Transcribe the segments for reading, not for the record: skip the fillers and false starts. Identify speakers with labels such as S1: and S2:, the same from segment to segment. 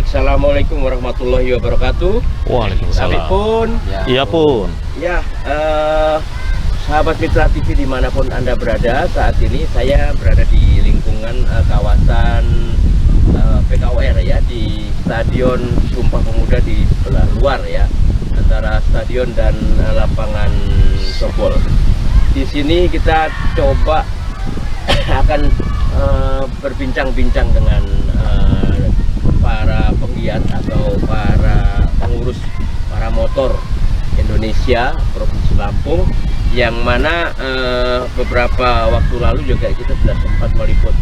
S1: Assalamualaikum warahmatullahi wabarakatuh.
S2: Waalaikumsalam.
S1: Tapi pun,
S2: Iya pun.
S1: ya sahabat Mitra TV dimanapun Anda berada, saat ini saya berada di lingkungan kawasan PKOR ya, di Stadion Sumpah Pemuda di sebelah luar ya, antara stadion dan lapangan softball. Di sini kita coba akan berbincang-bincang dengan para penggiat atau para pengurus para motor Indonesia Provinsi Lampung, yang mana beberapa waktu lalu juga kita sudah sempat meliput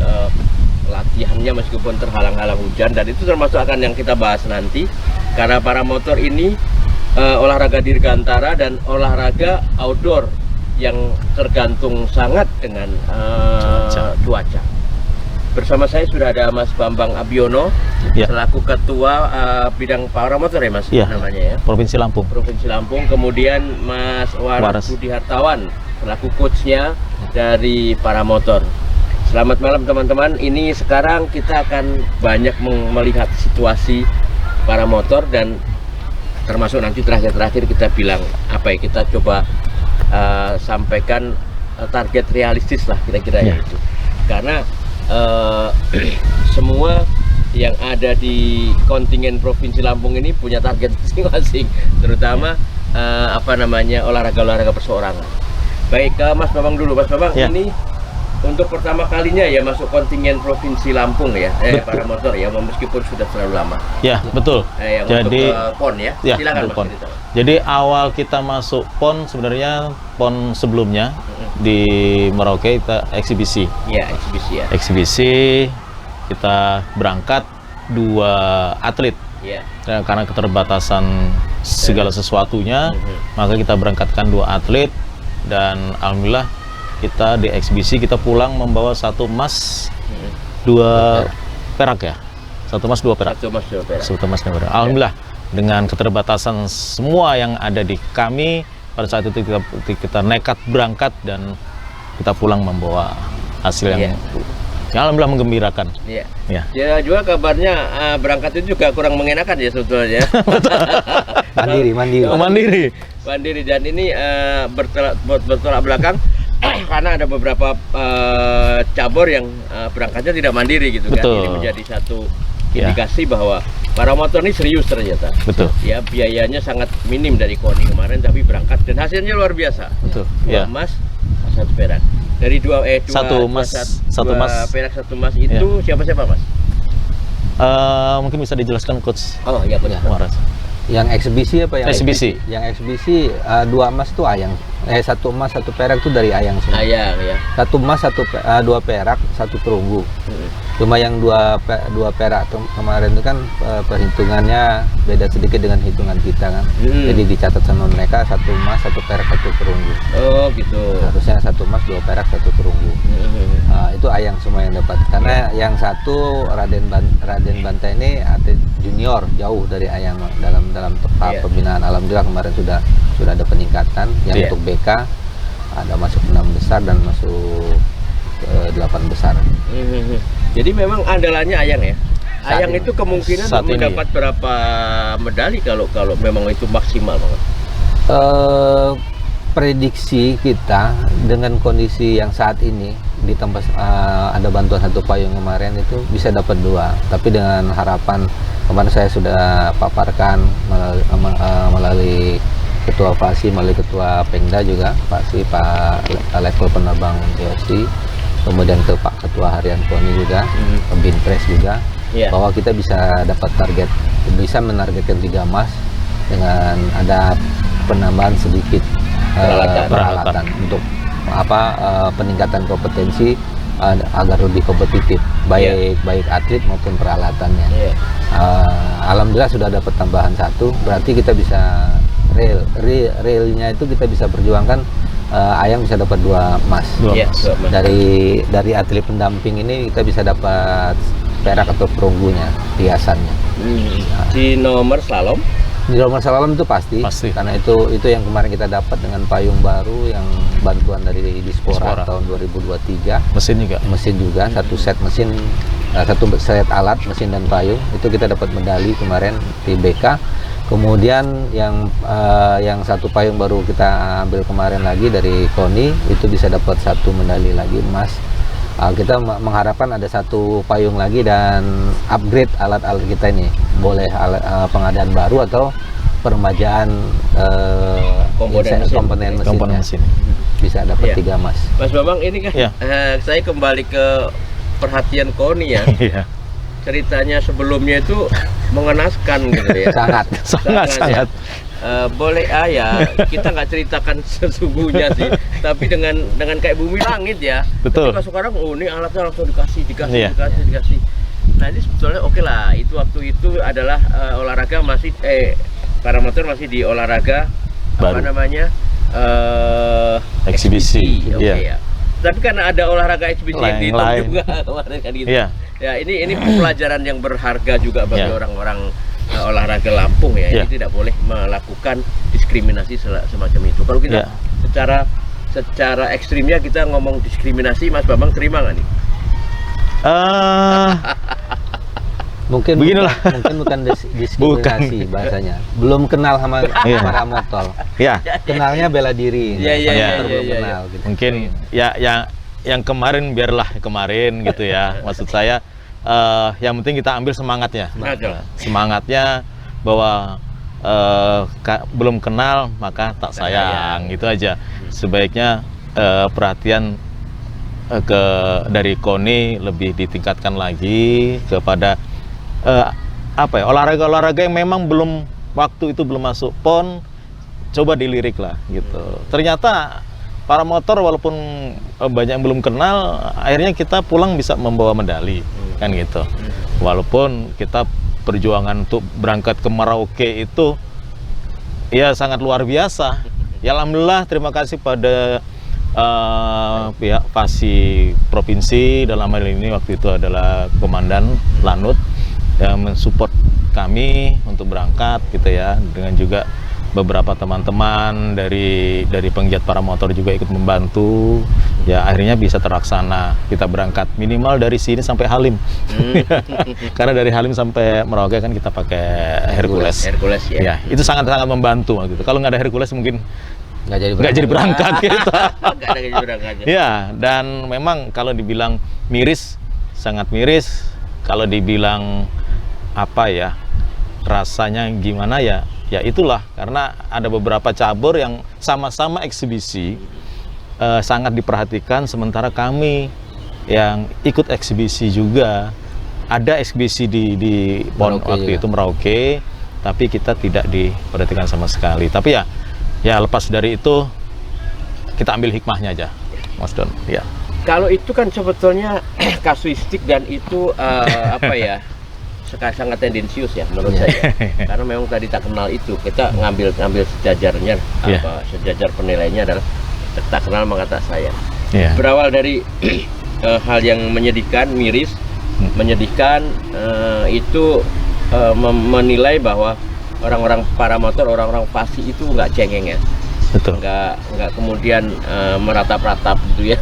S1: latihannya meskipun terhalang-halang hujan, dan itu termasuk akan yang kita bahas nanti, karena para motor ini olahraga dirgantara dan olahraga outdoor yang tergantung sangat dengan cuaca. Bersama saya sudah ada Mas Bambang Abiono,
S2: ya,
S1: selaku Ketua Bidang Para Motor ya Mas,
S2: ya,
S1: namanya ya,
S2: Provinsi Lampung.
S1: Provinsi Lampung. Kemudian Mas Waras Budi Hartawan, selaku coachnya dari Para Motor. Selamat malam teman-teman. Ini sekarang kita akan banyak melihat situasi para motor, dan termasuk nanti terakhir-terakhir kita bilang apa ya, kita coba sampaikan target realistis lah kira-kira ya itu. Karena semua yang ada di kontingen Provinsi Lampung ini punya target masing-masing, terutama olahraga-olahraga perseorangan. Baik, Mas Bambang dulu. Mas Bambang, ini untuk pertama kalinya ya masuk kontingen Provinsi Lampung ya, para motor ya, meskipun sudah terlalu lama.
S2: Ya, betul.
S1: Jadi PON ya, silakan Mas.
S2: Jadi awal kita masuk PON, sebenarnya PON sebelumnya di Merauke kita eksibisi.
S1: Ya, eksibisi ya.
S2: Eksibisi kita berangkat 2 atlet.
S1: Ya.
S2: Karena keterbatasan segala sesuatunya, maka kita berangkatkan 2 atlet, dan alhamdulillah kita di eksibisi kita pulang membawa 1 emas, 2 perak ya. 1 emas 2 perak.
S1: 1 emas 2 perak.
S2: 1 emas 2 perak. Alhamdulillah, dengan keterbatasan semua yang ada di kami, pada saat itu kita nekat berangkat dan kita pulang membawa hasil yang alhamdulillah menggembirakan.
S1: Iya. Ya juga kabarnya berangkat itu juga kurang mengenakan ya sebetulnya. Mandiri, dan ini bertolak belakang karena ada beberapa cabur yang berangkatnya tidak mandiri gitu.
S2: Betul.
S1: Kan. Ini menjadi satu indikasi bahwa para motor ini serius ternyata.
S2: Betul.
S1: Ya, biayanya sangat minim dari KONI kemarin, tapi berangkat dan hasilnya luar biasa.
S2: Betul.
S1: 2 emas, 1 perak. Dari 2
S2: emas, 1
S1: perak, 1 emas itu siapa-siapa Mas?
S2: Mungkin bisa dijelaskan Coach.
S1: Oh iya benar.
S2: Waras.
S3: Yang eksibisi apa yang
S2: eksibisi?
S3: Yang eksibisi 2 emas tuh Ayang. 1 emas 1 perak tuh dari Ayang semua.
S1: Ayang ya.
S3: 1 emas 2 perak 1 perunggu. Cuma yang 2 perak kemarin itu kan perhitungannya beda sedikit dengan hitungan kita kan. Jadi dicatat sama mereka 1 emas 1 perak 1 perunggu. Oh gitu. Harusnya 1 emas 2 perak 1 perunggu. Itu Ayang semua yang dapat. Karena yang satu Raden Bantai ini atlet junior, jauh dari Ayang dalam tahap pembinaan. Alhamdulillah kemarin sudah ada peningkatan yang untuk BK ada masuk 6 besar dan masuk 8 besar.
S1: Jadi memang andalannya Ayang ya. Ayang itu kemungkinan mendapat berapa medali kalau memang itu maksimal banget?
S3: Prediksi kita dengan kondisi yang saat ini ditambah ada bantuan 1 payung kemarin itu bisa dapat 2. Tapi dengan harapan kemarin saya sudah paparkan melalui Ketua FASI, melalui Ketua Pengda juga, FASI Pak level penerbang Yosi, kemudian ke Pak Ketua Harian KONI juga, Binpres juga, bahwa kita bisa dapat target, bisa menargetkan 3 emas dengan ada penambahan sedikit peralatan untuk peningkatan kompetensi agar lebih kompetitif, baik atlet maupun peralatannya. Alhamdulillah sudah dapat tambahan 1, berarti kita bisa railnya itu kita bisa perjuangkan. Ayang bisa dapat 2 emas. Dari atlet pendamping ini kita bisa dapat perak atau perunggunya, hiasannya.
S1: Di nomor slalom?
S3: Di nomor slalom itu pasti. Karena itu yang kemarin kita dapat dengan payung baru yang bantuan dari Dispora tahun 2023.
S2: Mesin juga.
S3: Mesin juga, 1 set mesin satu set alat mesin dan payung itu kita dapat medali kemarin di BK. Kemudian yang satu payung baru kita ambil kemarin lagi dari KONI itu bisa dapat satu medali lagi emas. Kita mengharapkan ada satu payung lagi dan upgrade alat-alat kita ini, boleh pengadaan baru atau peremajaan komponen mesin bisa dapat 3 emas.
S1: Mas Bambang, ini kan saya kembali ke perhatian KONI ya. Ceritanya sebelumnya itu mengenaskan gitu ya.
S2: sangat.
S1: Boleh ya kita nggak ceritakan sesungguhnya sih, tapi dengan kayak bumi langit ya.
S2: Betul.
S1: Ketika sekarang ini alatnya langsung dikasih. Nah ini sebetulnya oke lah, itu waktu itu adalah olahraga masih paramotor masih di olahraga
S2: baru.
S1: Apa namanya
S2: Eksibisi.
S1: ya. Tapi karena ada olahraga eksibisi yang dihitung juga kemarin kan gitu. Ya ini pelajaran yang berharga juga bagi orang-orang olahraga Lampung ya. Ini tidak boleh melakukan diskriminasi semacam itu. Kalau kita secara ekstrimnya kita ngomong diskriminasi, Mas Bambang terima nggak nih?
S3: Mungkin bukan diskriminasi bahasanya. Belum kenal sama para motor. Kenalnya bela diri.
S1: Iya.
S3: Gitu.
S2: Mungkin yang kemarin biarlah kemarin gitu ya. Maksud saya yang penting kita ambil semangatnya bahwa belum kenal maka tak sayang, gitu aja. Sebaiknya perhatian dari KONI lebih ditingkatkan lagi kepada olahraga-olahraga yang memang waktu itu belum masuk PON, coba dilirik lah gitu. Ternyata para motor walaupun banyak yang belum kenal, akhirnya kita pulang bisa membawa medali kan gitu. Walaupun kita perjuangan untuk berangkat ke Merauke itu ya sangat luar biasa. Ya alhamdulillah, terima kasih pada pihak PASI provinsi, dalam hal ini waktu itu adalah Komandan Lanut yang mensupport kami untuk berangkat gitu ya, dengan juga beberapa teman-teman dari penggiat para motor juga ikut membantu. Ya akhirnya bisa terlaksana, kita berangkat minimal dari sini sampai Halim. Karena dari Halim sampai Merauke kan kita pakai Hercules ya. Itu sangat-sangat membantu gitu. Kalau nggak ada Hercules mungkin nggak jadi berangkat gitu. Ya, dan memang kalau dibilang miris, sangat miris. Kalau dibilang rasanya gimana ya itulah, karena ada beberapa cabur yang sama-sama eksibisi sangat diperhatikan, sementara kami yang ikut eksibisi juga ada eksibisi di PON waktu itu Merauke, tapi kita tidak diperhatikan sama sekali. Tapi ya lepas dari itu kita ambil hikmahnya aja, Mas Don. Ya.
S1: Kalau itu kan sebetulnya kasuistik dan itu sangat tendensius ya menurut saya, karena memang tadi tak kenal itu, kita ngambil sejajarnya sejajar penilaiannya adalah tak kenal maka tak sayang. Berawal dari hal yang menyedihkan, miris, menyedihkan, itu menilai bahwa orang-orang para motor, orang-orang PASI itu nggak cengeng ya.
S2: Betul.
S1: Nggak kemudian meratap-ratap gitu ya.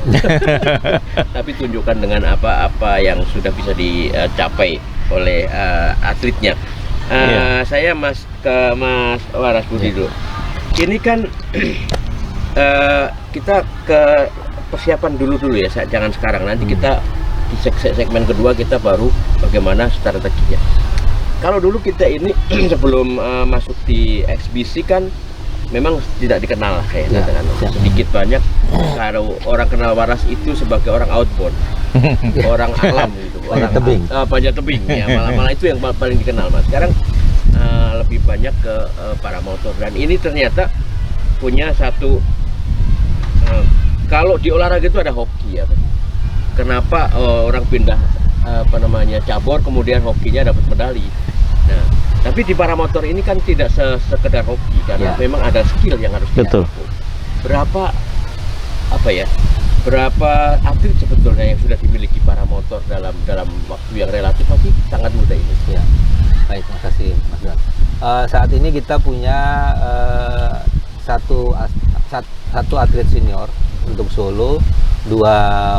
S1: Tapi tunjukkan dengan apa yang sudah bisa dicapai oleh atletnya. Saya ke Mas Waras Budi dulu. Ini kan kita ke persiapan dulu ya, jangan sekarang. Nanti kita di segmen kedua kita baru bagaimana strateginya. Kalau dulu kita ini sebelum masuk di eksibisi kan memang tidak dikenal kayaknya, sedikit banyak. Kalau orang kenal Waras itu sebagai orang outbound, orang alam gitu, orang panjat tebing ya, malah itu yang paling dikenal Mas. Sekarang lebih banyak ke para motor, dan ini ternyata punya satu kalau di olahraga itu ada hoki ya. Kenapa orang pindah cabur kemudian hokinya dapat medali. Nah, tapi di para motor ini kan tidak sekedar hoki, karena memang ada skill yang harus dilakukan. Berapa atlet sebetulnya yang sudah dimiliki para motor dalam waktu yang relatif masih sangat muda ini?
S3: Ya, baik, makasih Mas Don. Saat ini kita punya satu atlet senior untuk Solo, 2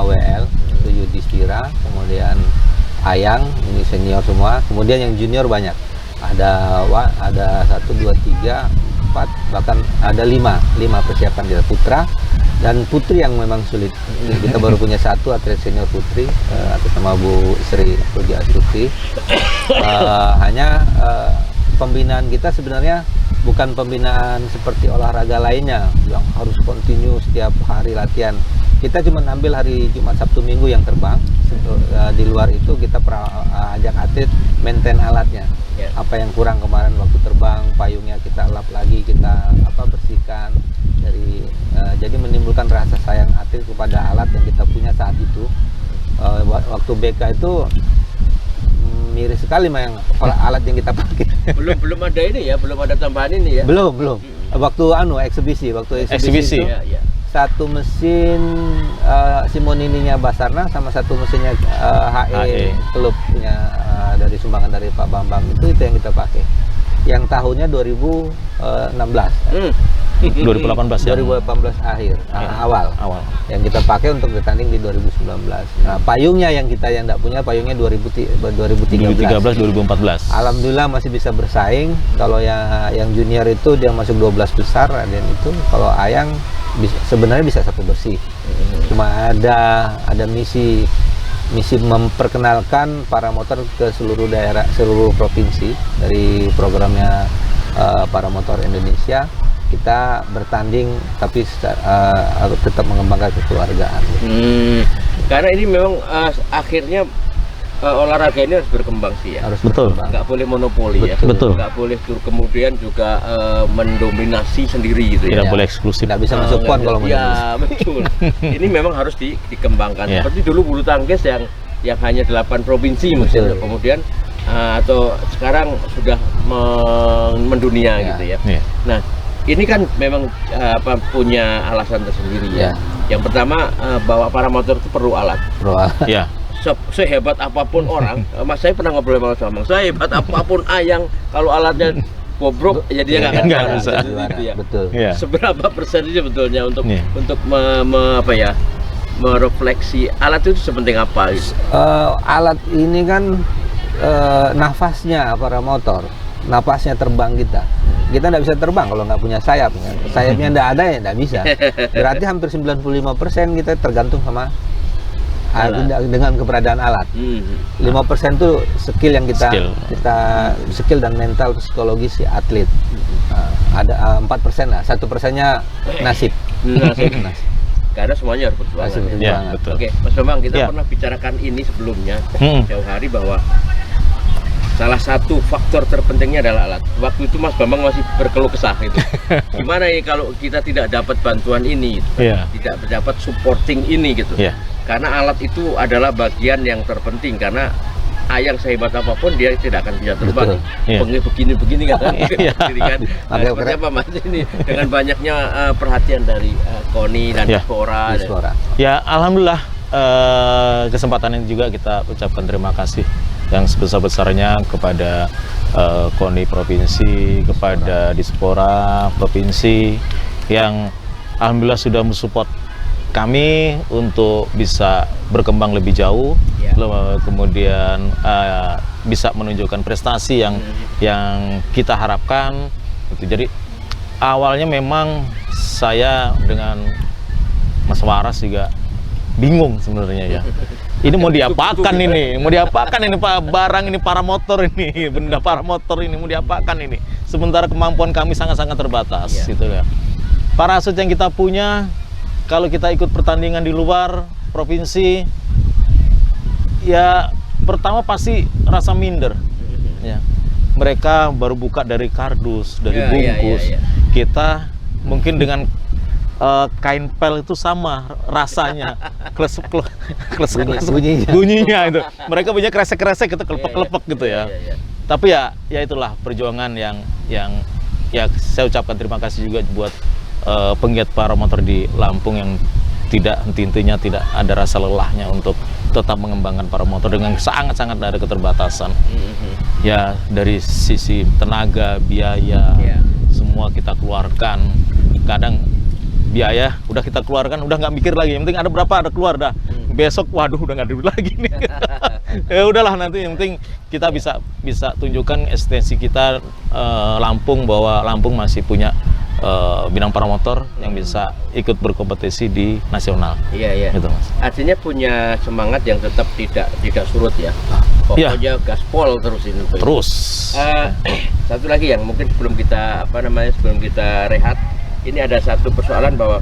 S3: WL, itu Yudhistira, kemudian Ayang, ini senior semua. Kemudian yang junior banyak. Ada 1, 2, 3, 4, bahkan ada 5 persiapan dia putra dan putri yang memang sulit. Kita baru punya 1 atlet senior putri atas nama Bu Sri Puja Astuti. Hanya pembinaan kita sebenarnya bukan pembinaan seperti olahraga lainnya yang harus kontinu setiap hari latihan. Kita cuma ambil hari Jumat, Sabtu, Minggu yang terbang. Di luar itu kita ajak atlet maintain alatnya. Apa yang kurang kemarin waktu terbang, payungnya kita lap lagi, kita bersihkan dari jadi menimbulkan rasa sayang atlet kepada alat yang kita punya saat itu. Waktu BK itu miris sekali yang alat yang kita pakai. Belum
S1: ada ini ya, belum ada tambahan ini ya.
S3: Belum. Waktu eksibisi
S2: Eksibisi.
S3: Itu,
S1: Ya.
S3: satu mesin Simonininya Basarnas sama satu mesinnya HE klub punya dari sumbangan dari Pak Bambang itu yang kita pakai. Yang tahunnya 2016.
S2: 2018 ya.
S3: 2018 akhir, awal. Yang kita pakai untuk bertanding di 2019. Nah, payungnya yang tidak punya, payungnya 2013,
S2: 2014.
S3: Alhamdulillah masih bisa bersaing. Kalau yang junior itu dia masuk 12 besar, dan itu kalau Ayang sebenarnya bisa 1 bersih. Cuma ada misi memperkenalkan paramotor ke seluruh daerah, seluruh provinsi dari programnya Paramotor Indonesia. Kita bertanding tapi tetap mengembangkan kekeluargaan.
S1: Karena ini memang akhirnya olahraga ini harus berkembang sih ya.
S3: Harus
S2: betul.
S3: berkembang.
S1: Nggak boleh monopoli ya.
S2: Betul.
S1: Nggak boleh kemudian juga mendominasi sendiri gitu ya.
S2: Tidak boleh eksklusif.
S3: Tidak bisa masuk pon kalau
S1: ya, betul. Ini memang harus dikembangkan.
S2: Ya.
S1: Seperti dulu bulu tangkis yang hanya 8 provinsi misalnya. Kemudian atau sekarang sudah mendunia gitu ya. Nah, ini kan memang punya alasan tersendiri ya. Yang pertama bahwa paramotor itu perlu alat.
S2: Ya.
S1: Sehebat apapun orang, Mas saya pernah ngobrol sama Mas, sehebat apapun Ayang, kalau alatnya bobrok ya dia nggak akan
S2: bisa.
S1: Ya.
S3: Betul.
S2: Ya.
S1: Seberapa persen sih sebetulnya untuk merefleksi alat itu sepenting apa? Gitu?
S3: Alat ini kan nafasnya paramotor, nafasnya terbang kita. Kita nggak bisa terbang kalau nggak punya sayap. Sayapnya nggak ada ya nggak bisa. Berarti hampir 95% kita tergantung sama dengan keberadaan alat. 5% tuh skill yang kita skill dan mental psikologis si atlet. Ada 4% lah, 1%-nya nasib.
S1: Karena semuanya harus berjuangan.
S2: Ya, betul.
S1: Oke, Mas Bambang, kita pernah bicarakan ini sebelumnya jauh hari bahwa salah satu faktor terpentingnya adalah alat. Waktu itu Mas Bambang masih berkeluh kesah gitu. Gimana ini kalau kita tidak dapat bantuan ini, tidak dapat supporting ini gitu. Karena alat itu adalah bagian yang terpenting, karena Ayang sehebat apapun dia tidak akan bisa terbang. Begini kan. Seperti apa Mas ini dengan banyaknya perhatian dari KONI dan Dispora.
S2: Ya, alhamdulillah kesempatan ini juga kita ucapkan terima kasih yang sebesar-besarnya kepada KONI Provinsi, kepada Dispora Provinsi yang alhamdulillah sudah mensupport kami untuk bisa berkembang lebih jauh, kemudian bisa menunjukkan prestasi yang kita harapkan. Jadi awalnya memang saya dengan Mas Waras juga bingung sebenarnya ya. Ini mau diapakan ini? Mau diapakan ini Pak barang ini paramotor ini, benda paramotor ini mau diapakan ini? Sementara kemampuan kami sangat-sangat terbatas gitu ya. Parasut yang kita punya kalau kita ikut pertandingan di luar provinsi ya pertama pasti rasa minder. Ya. Mereka baru buka dari kardus, dari bungkus. Kita mungkin dengan kain pel itu sama rasanya, bunyinya itu. Mereka punya kresek-kresek itu kelepek-kelepek gitu ya. Tapi ya itulah perjuangan yang ya saya ucapkan terima kasih juga buat penggiat paramotor di Lampung yang tidak henti-hentinya, tidak ada rasa lelahnya untuk tetap mengembangkan paramotor dengan sangat-sangat ada keterbatasan. Ya dari sisi tenaga, biaya, semua kita keluarkan. Kadang biaya udah kita keluarkan, udah nggak mikir lagi, yang penting ada berapa ada keluar dah. Besok waduh udah nggak ada duit lagi nih. Ya udahlah, nanti yang penting kita bisa tunjukkan eksistensi kita, Lampung, bahwa Lampung masih punya bidang paramotor yang bisa ikut berkompetisi di nasional.
S1: Iya.
S2: Gitu, Mas.
S1: Artinya punya semangat yang tetap tidak surut ya. Pokoknya gaspol terus ini.
S2: Terus.
S1: Satu lagi yang mungkin sebelum kita rehat, ini ada satu persoalan bahwa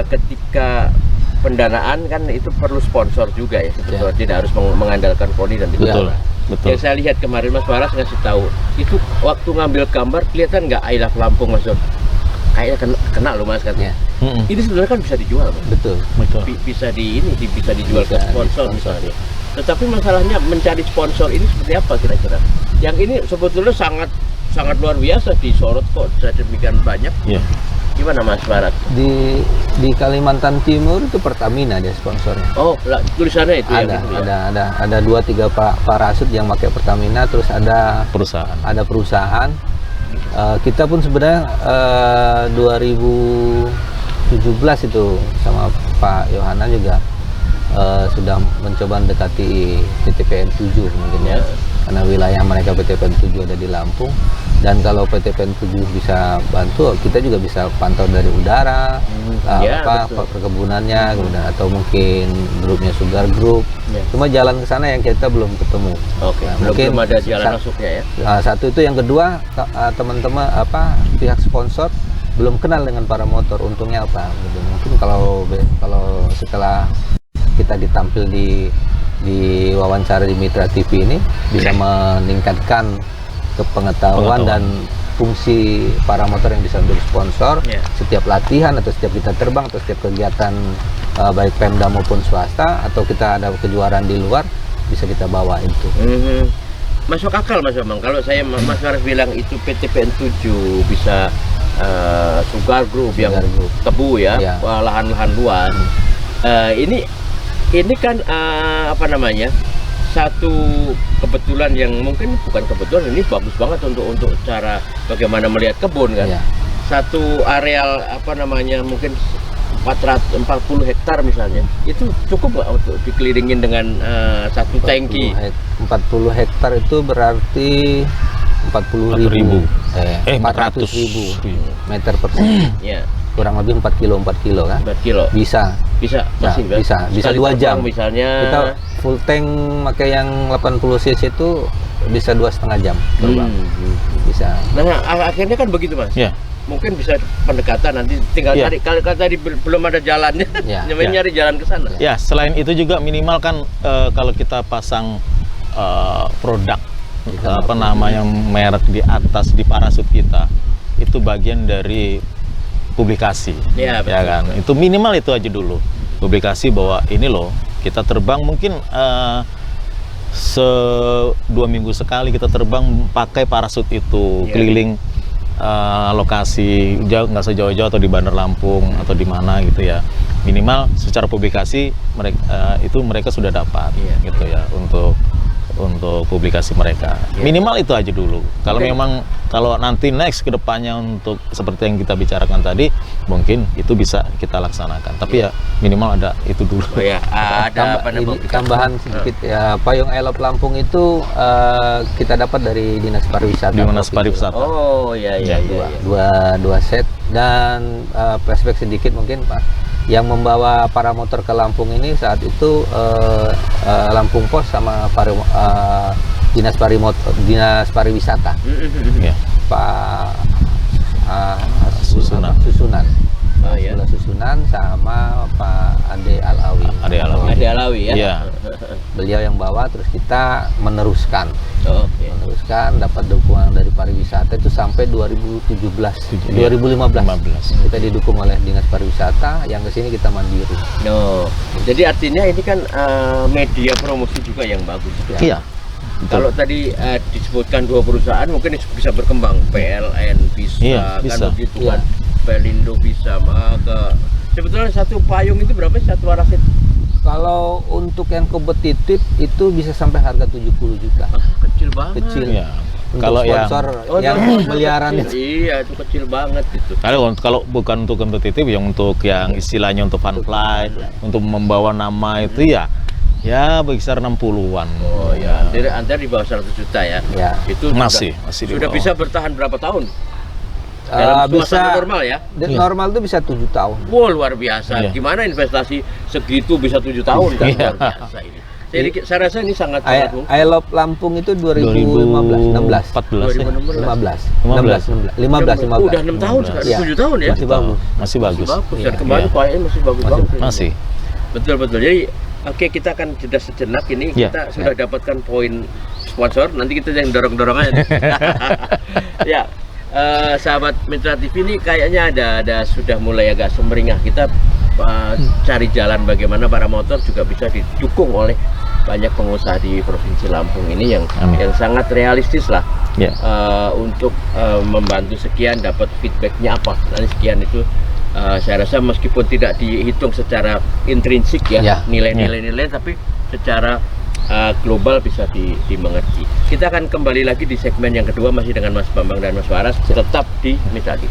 S1: ketika pendanaan kan itu perlu sponsor juga ya, sebetulnya tidak harus mengandalkan KONI dan
S2: Betul.
S1: negara.
S2: Betul.
S1: Yang saya lihat kemarin Mas Waras ngasih tahu, itu waktu ngambil gambar kelihatan nggak I Love Lampung, Mas Don? Kayaknya kena loh Mas katanya. Ini sebenarnya kan bisa dijual, Mas.
S3: Betul.
S1: Bisa dijual ke sponsor misalnya. Tetapi masalahnya mencari sponsor ini seperti apa kira-kira? Yang ini sebetulnya sangat luar biasa disorot kok sedemikian banyak.
S2: Iya.
S1: Gimana Mas Barat?
S3: Di Kalimantan Timur itu Pertamina dia sponsornya.
S1: Oh, tulisannya itu ya?
S3: Ada 2-3 parasut yang pakai Pertamina, terus ada perusahaan. Kita pun sebenarnya 2017 itu sama Pak Yohana juga sudah mencoba mendekati PTPN 7 mungkin ya. Karena wilayah mereka PTPN 7 ada di Lampung, dan kalau PTPN 7 bisa bantu, kita juga bisa pantau dari udara, perkebunannya, atau mungkin grupnya Sugar Group. Cuma jalan ke sana yang kita belum ketemu.
S1: Oke. Belum ada jalan masuknya ya.
S3: Satu itu, yang kedua teman-teman pihak sponsor belum kenal dengan paramotor. Untungnya apa? Gitu. Mungkin kalau setelah kita ditampil di wawancara di Mitra TV ini bisa meningkatkan kepengetahuan dan fungsi paramotor yang bisa menjadi sponsor. Setiap latihan atau setiap kita terbang atau setiap kegiatan baik Pemda maupun swasta, atau kita ada kejuaraan di luar, bisa kita bawa itu.
S1: Masuk akal Mas Bambang. Kalau Mas Waras bilang itu PTPN 7 bisa Sugar Group yang tebu ya, lahan-lahan luas. Ini kan satu kebetulan yang mungkin bukan kebetulan, ini bagus banget untuk cara bagaimana melihat kebun kan. Satu areal mungkin 440 hektar misalnya, itu cukup nggak untuk dikelilingin dengan satu tangki?
S3: 40 hektar itu berarti 40.000 400.000 meter persegi. Kurang lebih 4 kilo kan? 4 kilo. Bisa
S1: masih
S3: bisa 2 jam
S1: misalnya.
S3: Kita full tank pakai yang 80 cc itu bisa 2,5 jam terbang. Bisa.
S1: Nah, akhirnya kan begitu Mas. Mungkin bisa pendekatan, nanti tinggal cari. Kalau tadi belum ada jalannya, nyari jalan ke sana.
S2: Ya, selain itu juga minimal kan kalau kita pasang produk merek di atas di parasut kita, itu bagian dari publikasi, ya kan? Itu minimal itu aja dulu, publikasi bahwa ini loh kita terbang, mungkin 2 minggu sekali kita terbang pakai parasut itu keliling lokasi nggak sejauh-jauh atau di Bandar Lampung atau di mana gitu ya. Minimal secara publikasi mereka sudah dapat gitu ya untuk publikasi mereka. Minimal itu aja dulu. Kalau memang nanti next ke depannya untuk seperti yang kita bicarakan tadi, mungkin itu bisa kita laksanakan. Tapi ya minimal ada itu dulu.
S1: Ada
S3: tambahan sedikit ya. Payung I Love Lampung itu kita dapat dari Dinas Pariwisata.
S2: Dinas Pariwisata.
S1: Oh iya.
S3: Dua set, dan flashback sedikit mungkin Pak. Yang membawa paramotor ke Lampung ini saat itu Lampung Pos sama Dinas Pariwisata, Pak Susunan, Susunan sama Pak Ade
S1: Alawi ya.
S3: Beliau yang bawa, terus kita meneruskan. Dapat dukungan dari pariwisata itu sampai 2015. Kita didukung oleh Dinas Pariwisata, yang kesini kita mandiri.
S1: Jadi artinya ini kan media promosi juga yang bagus.
S2: Iya.
S1: Kalau tadi disebutkan 2 perusahaan, mungkin bisa berkembang. PLN bisa, kan begitu kan. Pelindo bisa, sebetulnya satu payung itu berapa satu parasit?
S3: Kalau untuk yang kompetitif itu bisa sampai harga 70 juta.
S1: Kecil banget.
S3: Kalau sponsor yang miliaran itu.
S1: Iya, itu kecil banget gitu.
S2: Kalau bukan untuk kompetitif, yang untuk yang istilahnya untuk fun fly, untuk membawa nama itu ya Ya berkisar 60-an.
S1: Oh ya, antara di bawah 100 juta ya.
S3: Ya.
S1: Itu
S2: Masih di
S1: sudah
S2: bawah.
S1: bisa bertahan berapa tahun? Dalam suasana normal ya.
S3: Dan normal itu bisa 7 tahun.
S1: Wow, luar biasa.
S2: Iya.
S1: Gimana investasi segitu bisa 7 tahun kan?
S2: Iya.
S1: Luar biasa ini. Saya rasa ini sangat
S3: I Love Lampung itu 2015, 16,
S2: 2014
S3: 15.
S1: Udah 6 tahun sekarang,
S3: Iya.
S1: 7 tahun ya.
S3: Masih bagus.
S2: Masih bagus.
S1: Dan
S3: Iya.
S1: kemarin
S2: Iya.
S1: kayaknya masih bagus-bagus.
S2: Masih.
S1: Betul. Jadi oke, kita akan jeda sejenak ini.
S2: Iya.
S1: Kita sudah dapatkan poin sponsor. Nanti kita yang dorong-dorong aja. Ya, sahabat Mitra TV ini kayaknya ada sudah mulai agak semeringah. Kita cari jalan bagaimana para motor juga bisa didukung oleh banyak pengusaha di Provinsi Lampung ini yang sangat realistis lah.
S2: Ya.
S1: Untuk membantu sekian dapat feedbacknya apa. Nanti sekian itu saya rasa meskipun tidak dihitung secara intrinsik ya, nilai-nilai tapi secara global bisa dimengerti. Kita akan kembali lagi di segmen yang kedua masih dengan Mas Bambang dan Mas Waras, tetap di Mitra TV.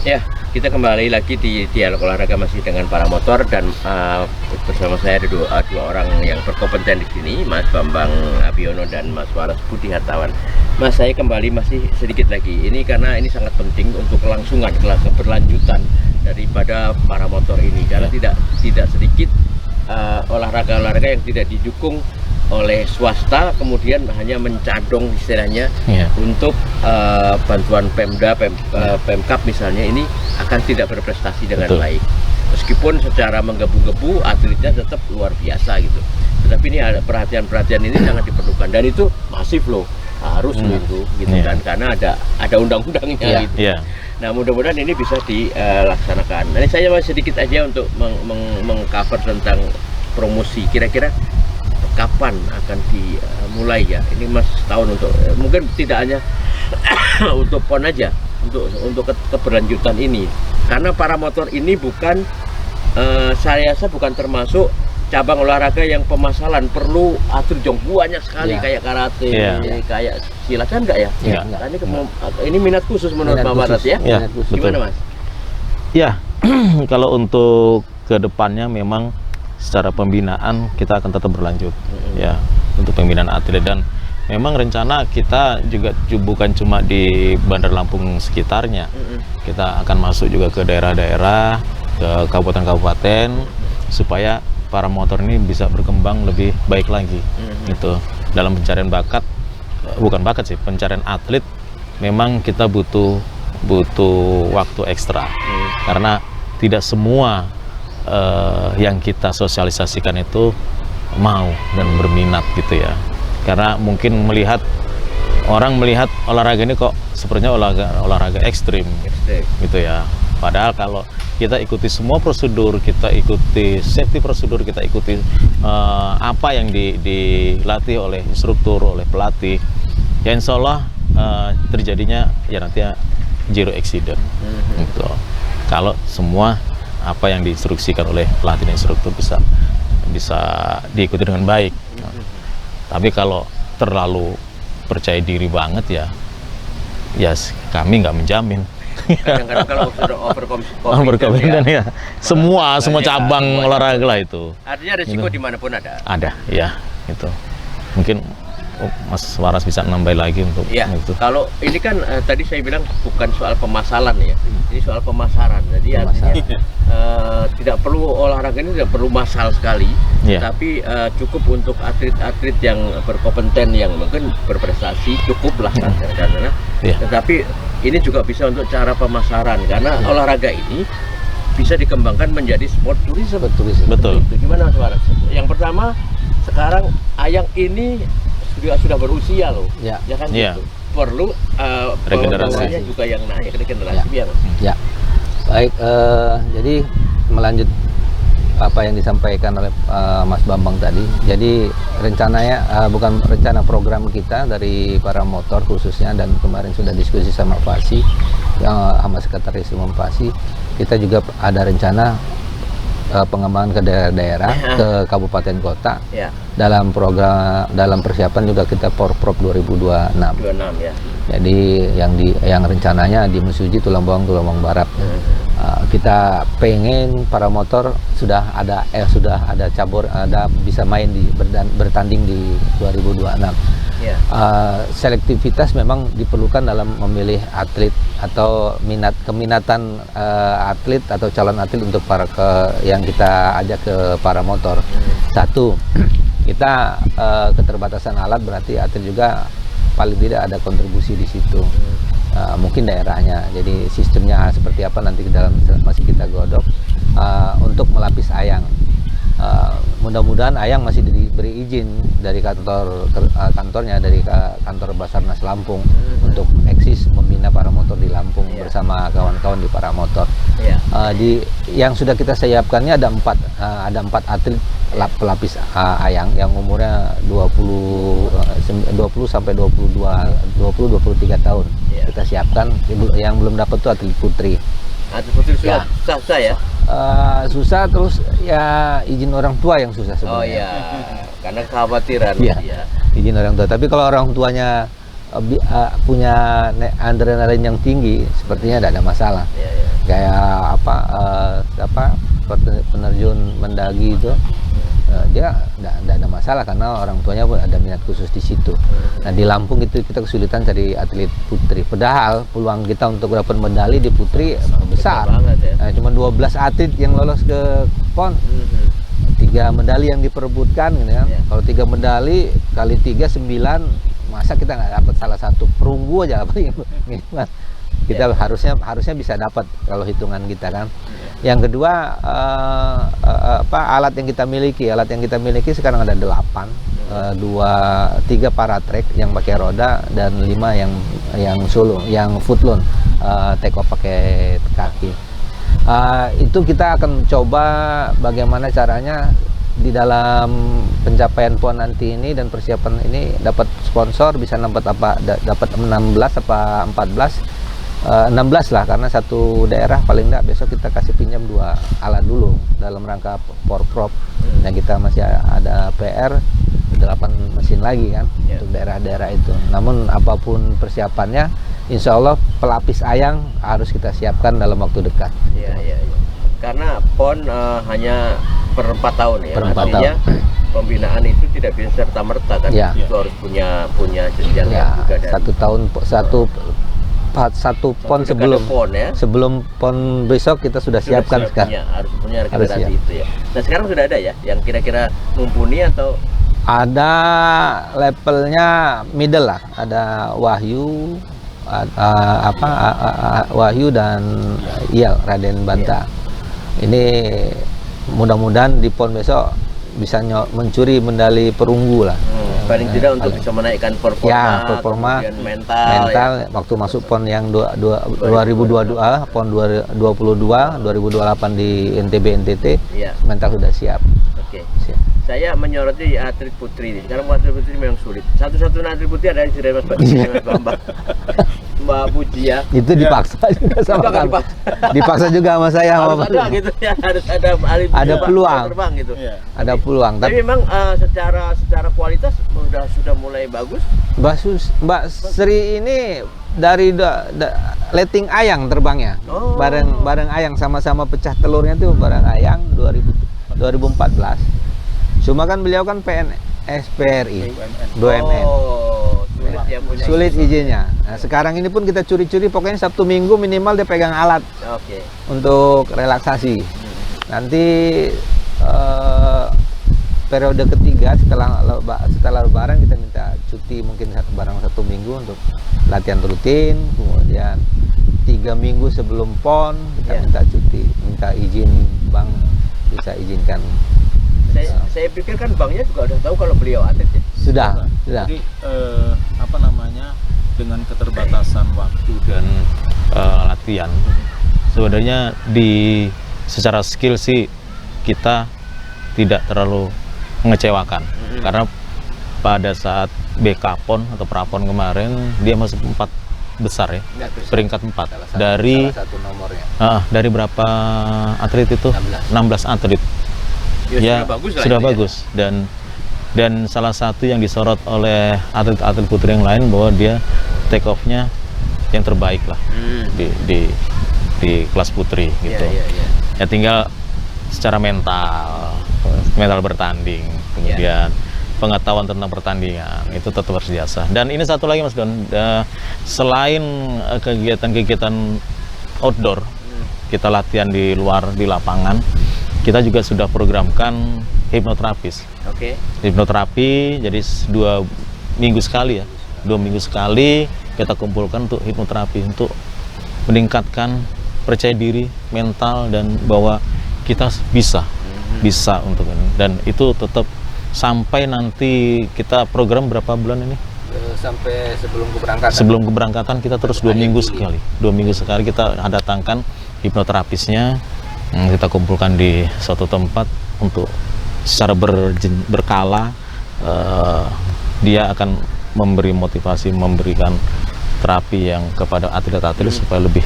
S1: Ya, kita kembali lagi di dialog olahraga masih dengan para motor dan bersama saya ada dua orang yang berkompeten di sini, Mas Bambang Abiono dan Mas Waras Budi Hartawan. Mas, saya kembali masih sedikit lagi. Ini karena ini sangat penting untuk kelangsungan, keberlanjutan daripada para motor ini karena tidak sedikit olahraga-olahraga yang tidak didukung oleh swasta, kemudian hanya mencadong istilahnya untuk bantuan Pemda, Pemkap misalnya, ini akan tidak berprestasi dengan baik. Meskipun secara menggebu-gebu atletnya tetap luar biasa gitu. Tetapi ini ada perhatian-perhatian ini sangat diperlukan dan itu masif loh, harus gitu kan, karena ada undang-undangnya gitu. Nah, mudah-mudahan ini bisa dilaksanakan. Nah, saya masih sedikit aja untuk mengcover tentang promosi. Kira-kira kapan akan dimulai ya? Ini Mas tahun untuk mungkin tidak hanya untuk PON aja, untuk keberlanjutan ini. Karena para motor ini bukan saya rasa bukan termasuk cabang olahraga yang pemasalan perlu atlet yang banyak sekali kayak karate, kayak silat kan enggak ya? Nah, ini minat khusus menurut Mas Waras ya? Gimana Mas?
S2: Ya, kalau untuk kedepannya memang secara pembinaan kita akan tetap berlanjut ya untuk pembinaan atlet, dan memang rencana kita juga bukan cuma di Bandar Lampung sekitarnya, kita akan masuk juga ke daerah-daerah, ke kabupaten-kabupaten supaya para motor ini bisa berkembang lebih baik lagi gitu dalam pencarian bakat, bukan bakat sih, pencarian atlet. Memang kita butuh waktu ekstra karena tidak semua yang kita sosialisasikan itu mau dan berminat gitu ya, karena mungkin orang melihat olahraga ini kok sepertinya olahraga ekstrim gitu ya, padahal kalau kita ikuti semua prosedur, kita ikuti safety prosedur, kita ikuti apa yang dilatih oleh instruktur, oleh pelatih, ya insya Allah terjadinya ya nanti zero accident gitu. Kalau semua apa yang diinstruksikan oleh pelatih dan instruktur bisa diikuti dengan baik. Tapi kalau terlalu percaya diri banget ya kami nggak menjamin.
S1: Kadang-kadang kalau sudah
S2: overconfident ya, semua cabang olahraga lah itu.
S1: Artinya risiko dimanapun ada.
S2: Ada, ya itu. Mungkin Mas Waras bisa nambah lagi untuk itu.
S1: Kalau ini kan tadi saya bilang bukan soal pemasalan ya, ini soal pemasaran. Jadi artinya tidak perlu olahraga ini tidak perlu massal sekali, tapi cukup untuk atlet-atlet yang berkompeten yang mungkin berprestasi cukuplah karena. Tetapi ini juga bisa untuk cara pemasaran karena olahraga ini bisa dikembangkan menjadi sport tourism.
S2: Betul.
S1: Itu gimana Mas Waras? Yang pertama, sekarang Ayang ini sudah berusia loh, ya kan gitu. Perlu regenerasinya juga yang naik, regenerasi biar.
S3: Ya, baik. Jadi melanjut apa yang disampaikan oleh Mas Bambang tadi. Jadi rencananya bukan rencana program kita dari para motor khususnya, dan kemarin sudah diskusi sama Fasi, sama Sekretaris Umum Fasi, kita juga ada rencana pengembangan ke daerah-daerah, ke kabupaten kota.
S1: Ya.
S3: Dalam program, dalam persiapan juga kita Porprov 2026.
S1: 26 ya.
S3: Jadi yang rencananya di Mesuji, Tulang Bawang Barat. Kita pengen para motor sudah ada cabur, bisa main bertanding di 2026.
S1: Ya.
S3: Selektivitas memang diperlukan dalam memilih atlet atau keminatan atlet atau calon atlet untuk yang kita ajak ke para motor. Satu, kita keterbatasan alat, berarti atlet juga paling tidak ada kontribusi di situ. Mungkin daerahnya, jadi sistemnya seperti apa nanti masih kita godok. Untuk melapis ayang, mudah-mudahan ayang masih diberi izin dari kantornya, dari kantor Basarnas Lampung, untuk eksis membina para motor di Lampung bersama kawan-kawan di para motor. Yang sudah kita siapkannya ada empat atlet pelapis ayang yang umurnya 20 sampai 23 tahun. Kita siapkan. Yang belum dapat tuh atlet putri.
S1: Atlet putri susah ya?
S3: Susah, terus ya izin orang tua yang susah sebenarnya.
S1: Oh iya, karena kekhawatiran.
S3: Izin orang tua. Tapi kalau orang tuanya punya adrenalin yang tinggi, sepertinya tidak ada masalah. Kayak penerjun mendaki itu, dia tidak ada masalah karena orang tuanya pun ada minat khusus di situ. Nah, di Lampung itu kita kesulitan cari atlet putri. Padahal peluang kita untuk dapat medali di putri besar. Nah, cuma 12 atlet yang lolos ke PON. 3 medali yang diperebutkan, gitu kan. Kalau 3 medali kali 3 9, masa kita nggak dapat salah satu perunggu aja apa gitu. Kita harusnya bisa dapat kalau hitungan kita kan. Yang kedua, alat yang kita miliki sekarang ada 8, 3 paratrek yang pakai roda dan 5 yang sulung, yang footlone, take off pakai kaki. Itu kita akan coba bagaimana caranya di dalam pencapaian PON nanti ini dan persiapan ini dapat sponsor, bisa dapat 16 apa 14. 16 lah, karena satu daerah paling enggak besok kita kasih pinjam 2 alat dulu dalam rangka Porprov. Nah, kita masih ada PR 8 mesin lagi kan untuk daerah-daerah itu. Namun apapun persiapannya, insya Allah pelapis ayang harus kita siapkan dalam waktu dekat.
S1: Iya. Karena PON hanya per 4 tahun ya.
S3: Per 4
S1: artinya
S3: tahun.
S1: Pembinaan itu tidak bisa serta-merta kan. Itu harus punya jenjang juga.
S3: Satu PON sebelum PON besok kita sudah siapkan sekarang.
S1: Harus punya regenerasi itu ya. Nah, sekarang sudah ada ya yang kira-kira mumpuni atau
S3: ada levelnya middle lah. Ada Wahyu, Wahyu dan Raden Banta. Ini mudah-mudahan di PON besok bisa mencuri medali perunggu lah.
S1: Paling tidak untuk bisa menaikkan performa, kemudian mental
S3: waktu masuk PON yang 2022, PON 2022, 2028 di NTB NTT, mental sudah siap.
S1: Oke. Saya menyoroti atlet putri ini. Sekarang atlet putri memang sulit. Satu-satunya atlet putri ada di Mas Bambang. Mbak Puji ya.
S3: Itu dipaksa juga sama kami. Dipaksa juga sama saya.
S1: Harus ada gitu ya, harus ada
S3: peluang.
S1: Terbang gitu.
S3: Ada peluang.
S1: Tapi memang secara kualitas sudah mulai bagus.
S3: Mbak Sri ini dari letting ayang terbangnya. Bareng ayang, sama-sama pecah telurnya tuh bareng ayang 2014. Cuma kan beliau kan PNS PRI, BUMN. Sulit izinnya. Nah, sekarang ini pun kita curi-curi, pokoknya Sabtu Minggu minimal dia pegang alat untuk relaksasi. Nanti periode ketiga setelah Lebaran kita minta cuti mungkin barang 1 minggu untuk latihan rutin. Kemudian 3 minggu sebelum PON kita minta cuti, minta izin bank, bisa izinkan.
S1: Saya pikir kan banknya juga udah tahu kalau beliau atlet ya.
S3: Sudah.
S2: Jadi dengan keterbatasan waktu dan latihan, sebenarnya secara skill sih kita tidak terlalu mengecewakan. Karena pada saat BK PON atau Prapon kemarin dia masuk 4 besar ya, peringkat 4 dari
S3: salah satu nomornya.
S2: Dari berapa atlet itu? 16 atlet.
S1: Ya, sudah bagus lah
S2: sudah
S1: itu ya.
S2: bagus. Dan salah satu yang disorot oleh atlet-atlet putri yang lain bahwa dia take off-nya yang terbaik lah di kelas putri gitu. Ya tinggal secara mental bertanding, kemudian pengetahuan tentang pertandingan itu tetap harus biasa. Dan ini satu lagi Mas Don, selain kegiatan-kegiatan outdoor, kita latihan di luar di lapangan, kita juga sudah programkan hipnoterapis. Hipnoterapi, jadi 2 minggu sekali ya, 2 minggu sekali kita kumpulkan untuk hipnoterapi, untuk meningkatkan percaya diri, mental, dan bahwa kita bisa untuk ini. Dan itu tetap sampai nanti kita program berapa bulan ini?
S3: Sampai sebelum keberangkatan.
S2: Sebelum keberangkatan kita terus 2 minggu sekali. 2 minggu sekali kita datangkan hipnoterapisnya, kita kumpulkan di suatu tempat untuk secara berkala dia akan memberi motivasi, memberikan terapi yang kepada atlet-atlet supaya lebih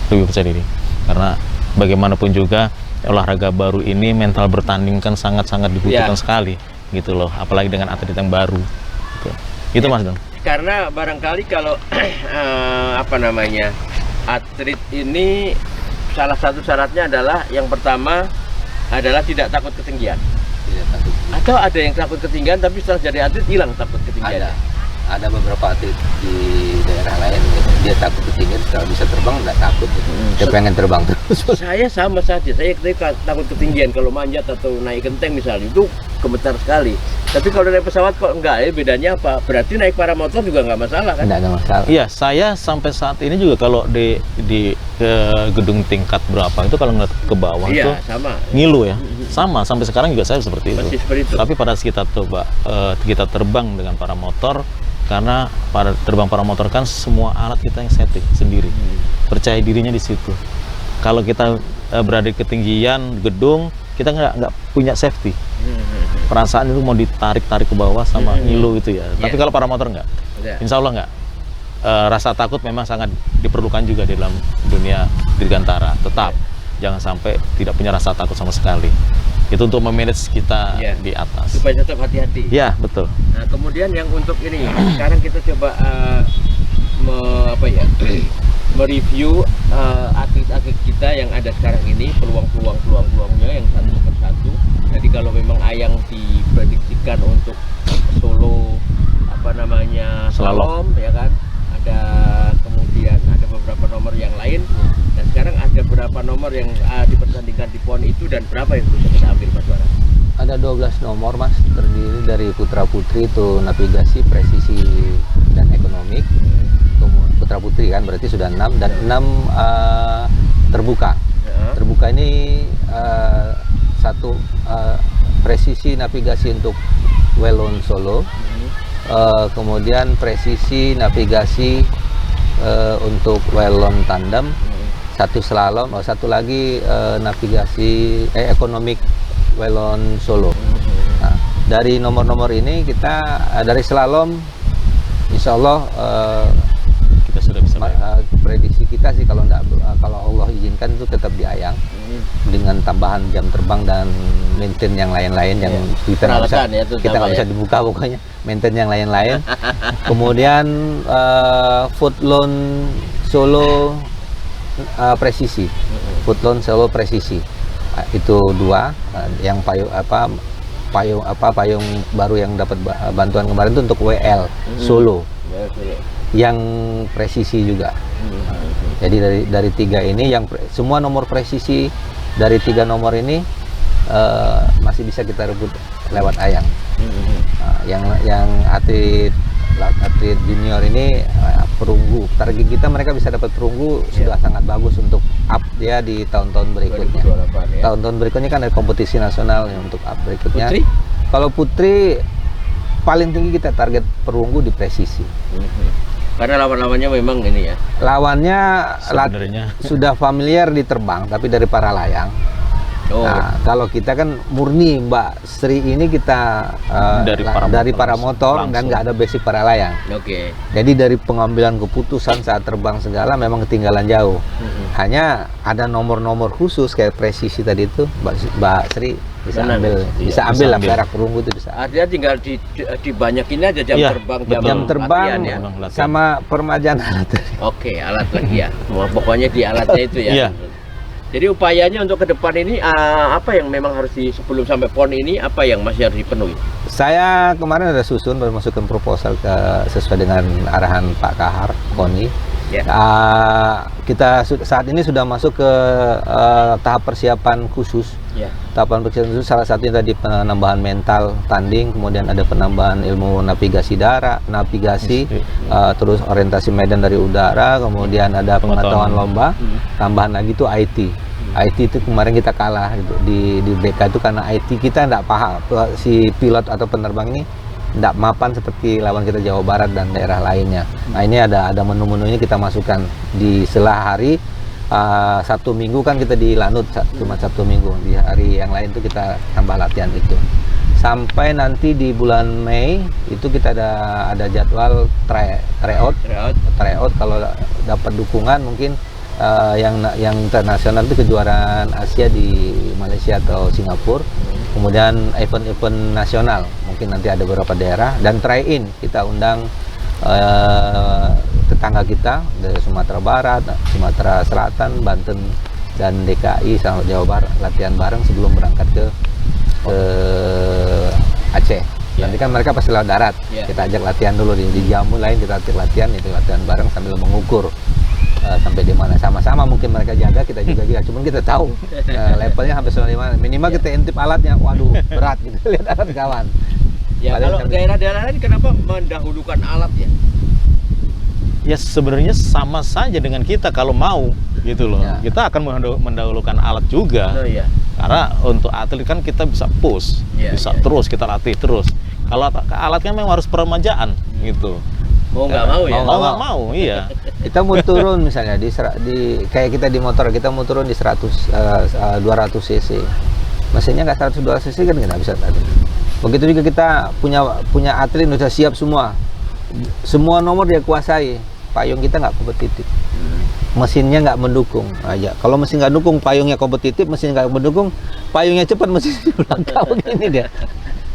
S2: percaya diri. Karena bagaimanapun juga olahraga baru ini mental bertanding kan sangat-sangat dibutuhkan sekali gitu loh, apalagi dengan atlet yang baru gitu. Itu Mas Don.
S1: Karena barangkali kalau atlet ini salah satu syaratnya adalah yang pertama adalah tidak takut ketinggian. Atau ada yang takut ketinggian tapi setelah jadi atlet hilang takut ketinggian.
S3: Ada beberapa atlet di daerah lain dia takut ketinggian, setelah bisa terbang nggak takut, dia pengen terbang terus.
S1: Saya sama saja, saya takut ketinggian kalau manjat atau naik genteng misalnya, itu gemetar sekali. Tapi kalau naik pesawat kok enggak ya, bedanya apa? Berarti naik paramotor juga nggak masalah kan?
S3: Nggak ada masalah.
S2: Iya, saya sampai saat ini juga kalau di gedung tingkat berapa itu kalau ngeliat ke bawah itu
S1: sama.
S2: Ngilu ya, sama sampai sekarang juga saya seperti itu.
S1: Masih seperti itu.
S2: Tapi pada saat kita coba kita terbang dengan paramotor, karena pada terbang paramotor kan semua alat kita yang setting sendiri, percaya dirinya di situ. Kalau kita berada di ketinggian gedung, kita nggak punya safety. Perasaan itu mau ditarik-tarik ke bawah sama ngilu gitu ya. Tapi kalau paramotor nggak, insya Allah nggak. Rasa takut memang sangat diperlukan juga di dalam dunia dirgantara. Tetap jangan sampai tidak punya rasa takut sama sekali. Itu untuk memanage kita di atas.
S1: Supaya tetap hati-hati.
S2: Ya, betul.
S1: Nah, kemudian yang untuk ini, sekarang kita coba mereview atlet-atlet kita yang ada sekarang ini, peluangnya yang satu per satu. Jadi kalau memang Ayang diprediksikan untuk solo slalom ya kan, kemudian ada beberapa nomor yang lain, dan sekarang ada berapa nomor yang dipertandingkan di PON itu, dan berapa yang bisa kita ambil Mas Wara?
S3: Ada 12 nomor Mas, terdiri dari putra putri itu navigasi, presisi, dan ekonomik. Putra putri kan berarti sudah 6, dan 6 terbuka. Terbuka ini satu presisi navigasi untuk Wellon Solo, kemudian presisi navigasi untuk Wellon tandem, satu slalom, satu lagi navigasi ekonomik Wellon Solo. Nah, dari nomor-nomor ini kita dari slalom, insya Allah
S2: kita sudah bisa
S3: prediksi kita sih kalau Allah izinkan itu tetap di Ayang, dengan tambahan jam terbang dan maintain yang lain-lain yang kita nggak bisa dibuka, pokoknya maintain yang lain-lain. Kemudian Footlon Solo presisi, Footlon Solo presisi itu 2, yang payung baru yang dapat bantuan kemarin itu untuk WL Solo yang presisi juga. Jadi dari 3 ini yang semua nomor presisi dari 3 nomor ini masih bisa kita rebut lewat Ayang. Yang atlet junior ini perunggu, target kita mereka bisa dapat perunggu sudah sangat bagus untuk up dia di tahun-tahun berikutnya. Tahun-tahun berikutnya kan ada kompetisi nasional untuk up berikutnya.
S1: Putri?
S3: Kalau putri paling tinggi kita target perunggu di presisi.
S1: Karena lawan-lawannya memang ini ya.
S3: Lawannya
S2: sebenarnya
S3: sudah familiar di terbang, tapi dari para layang.
S1: Oh.
S3: Nah, kalau kita kan murni Mbak Sri ini kita dari para motor dan nggak ada basic para layang.
S1: Oke.
S3: Jadi dari pengambilan keputusan saat terbang segala memang ketinggalan jauh. Hanya ada nomor-nomor khusus kayak presisi tadi itu Mbak Sri bisa
S1: Benar,
S3: ambil,
S1: iya,
S3: bisa ambil
S2: bisa
S3: lah
S2: ambil.
S3: perak perunggu itu bisa.
S1: Artinya tinggal dibanyakin aja jam
S2: Iya,
S1: terbang,
S2: betul.
S3: Jam terbang
S1: latihan ya.
S2: Memang latihan.
S3: sama permajaan alat.
S1: Oke, alat lagi ya. Wah, pokoknya di alatnya itu ya.
S2: Iya.
S1: Jadi upayanya untuk ke depan ini apa yang memang harus sebelum sampai PON ini apa yang masih harus dipenuhi?
S3: Saya kemarin ada susun baru masukkan proposal sesuai dengan arahan Pak Kahar KONI.
S1: Ya.
S3: Kita saat ini sudah masuk ke tahap persiapan khusus.
S1: Ya.
S3: Tahapan persiapan khusus salah satunya tadi penambahan mental tanding, kemudian ada penambahan ilmu navigasi darat, navigasi, terus orientasi medan dari udara, kemudian ada pengetahuan lomba, tambahan lagi itu IT. IT itu kemarin kita kalah gitu. Di BK itu karena IT kita tidak paham, si pilot atau penerbang ini tidak mapan seperti lawan kita Jawa Barat dan daerah lainnya. Nah ini ada menu-menunya kita masukkan di setelah hari Sabtu Minggu kan kita di Lanut cuma Sabtu Minggu, di hari yang lain itu kita tambah latihan itu. Sampai nanti di bulan Mei itu kita ada jadwal tryout kalau dapat dukungan mungkin yang internasional itu kejuaraan Asia di Malaysia atau Singapura. Kemudian event-event nasional mungkin nanti ada beberapa daerah dan try-in kita undang tetangga kita dari Sumatera Barat, Sumatera Selatan, Banten dan DKI sama Jawa Barat latihan bareng sebelum berangkat ke Aceh. Nanti kan mereka pasti lewat darat. Kita ajak latihan dulu di Jammu lain kita latihan itu latihan bareng sambil mengukur sampai di mana sama-sama mungkin mereka jaga kita juga cuman kita tahu levelnya sampai di mana minimal kita intip alatnya waduh berat gitu lihat alat kawan
S1: ya. Kalau daerah-daerah lain kenapa mendahulukan alat ya?
S2: Ya sebenarnya sama saja dengan kita kalau mau gitu loh
S3: Ya.
S2: kita akan mendahulukan alat juga.
S1: Oh iya.
S2: Karena untuk atlet kan kita bisa push bisa terus kita latih terus. Kalau alat kan memang harus peremajaan gitu.
S1: Mau nggak mau ya?
S2: Mau nggak mau, iya.
S3: kita mau turun misalnya di kayak kita di motor kita mau turun di 200 cc mesinnya nggak 100 cc kan nggak bisa tadi. Begitu juga kita punya atlet sudah siap semua nomor dia kuasai, payung kita nggak kompetitif, mesinnya nggak mendukung aja. Kalau mesin nggak dukung payungnya kompetitif, mesin nggak mendukung payungnya cepat mesin di belakang begini dia.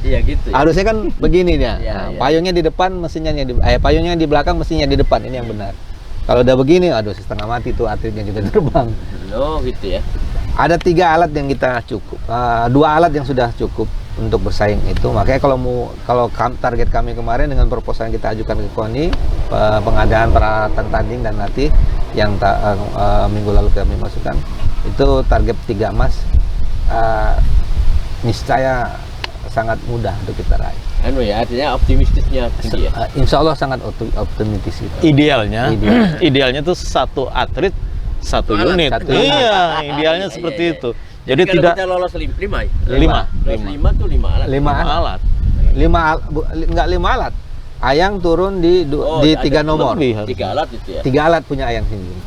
S1: Iya gitu. Ya?
S3: Harusnya kan begini dia.
S1: Ya, ya.
S3: Payungnya di depan, payungnya di belakang, mesinnya di depan. Ini yang benar. Kalau udah begini, aduh setengah mati tuh atletnya kita terbang.
S1: Oh gitu ya.
S3: Ada 3 alat yang kita cukup, 2 alat yang sudah cukup untuk bersaing itu. Makanya kalau target kami kemarin dengan proposal yang kita ajukan ke KONI, pengadaan peralatan tanding dan latih yang minggu lalu kami masukkan, itu target 3 emas niscaya sangat mudah untuk kita raih.
S1: Artinya optimistisnya tinggi ya.
S3: Insya Allah sangat optimistis itu.
S2: Idealnya tuh satu atlet satu
S1: alat,
S2: unit.
S3: satu
S2: Iya, idealnya seperti itu. Jadi
S1: kalau
S2: tidak
S1: kita lolos 5 ya?
S2: 5
S1: tuh 5 alat.
S3: 5
S2: alat.
S3: 5 alat. Ayang turun di 3 nomor.
S2: Lebih.
S1: 3 alat itu ya.
S3: 3 alat punya Ayang sendiri.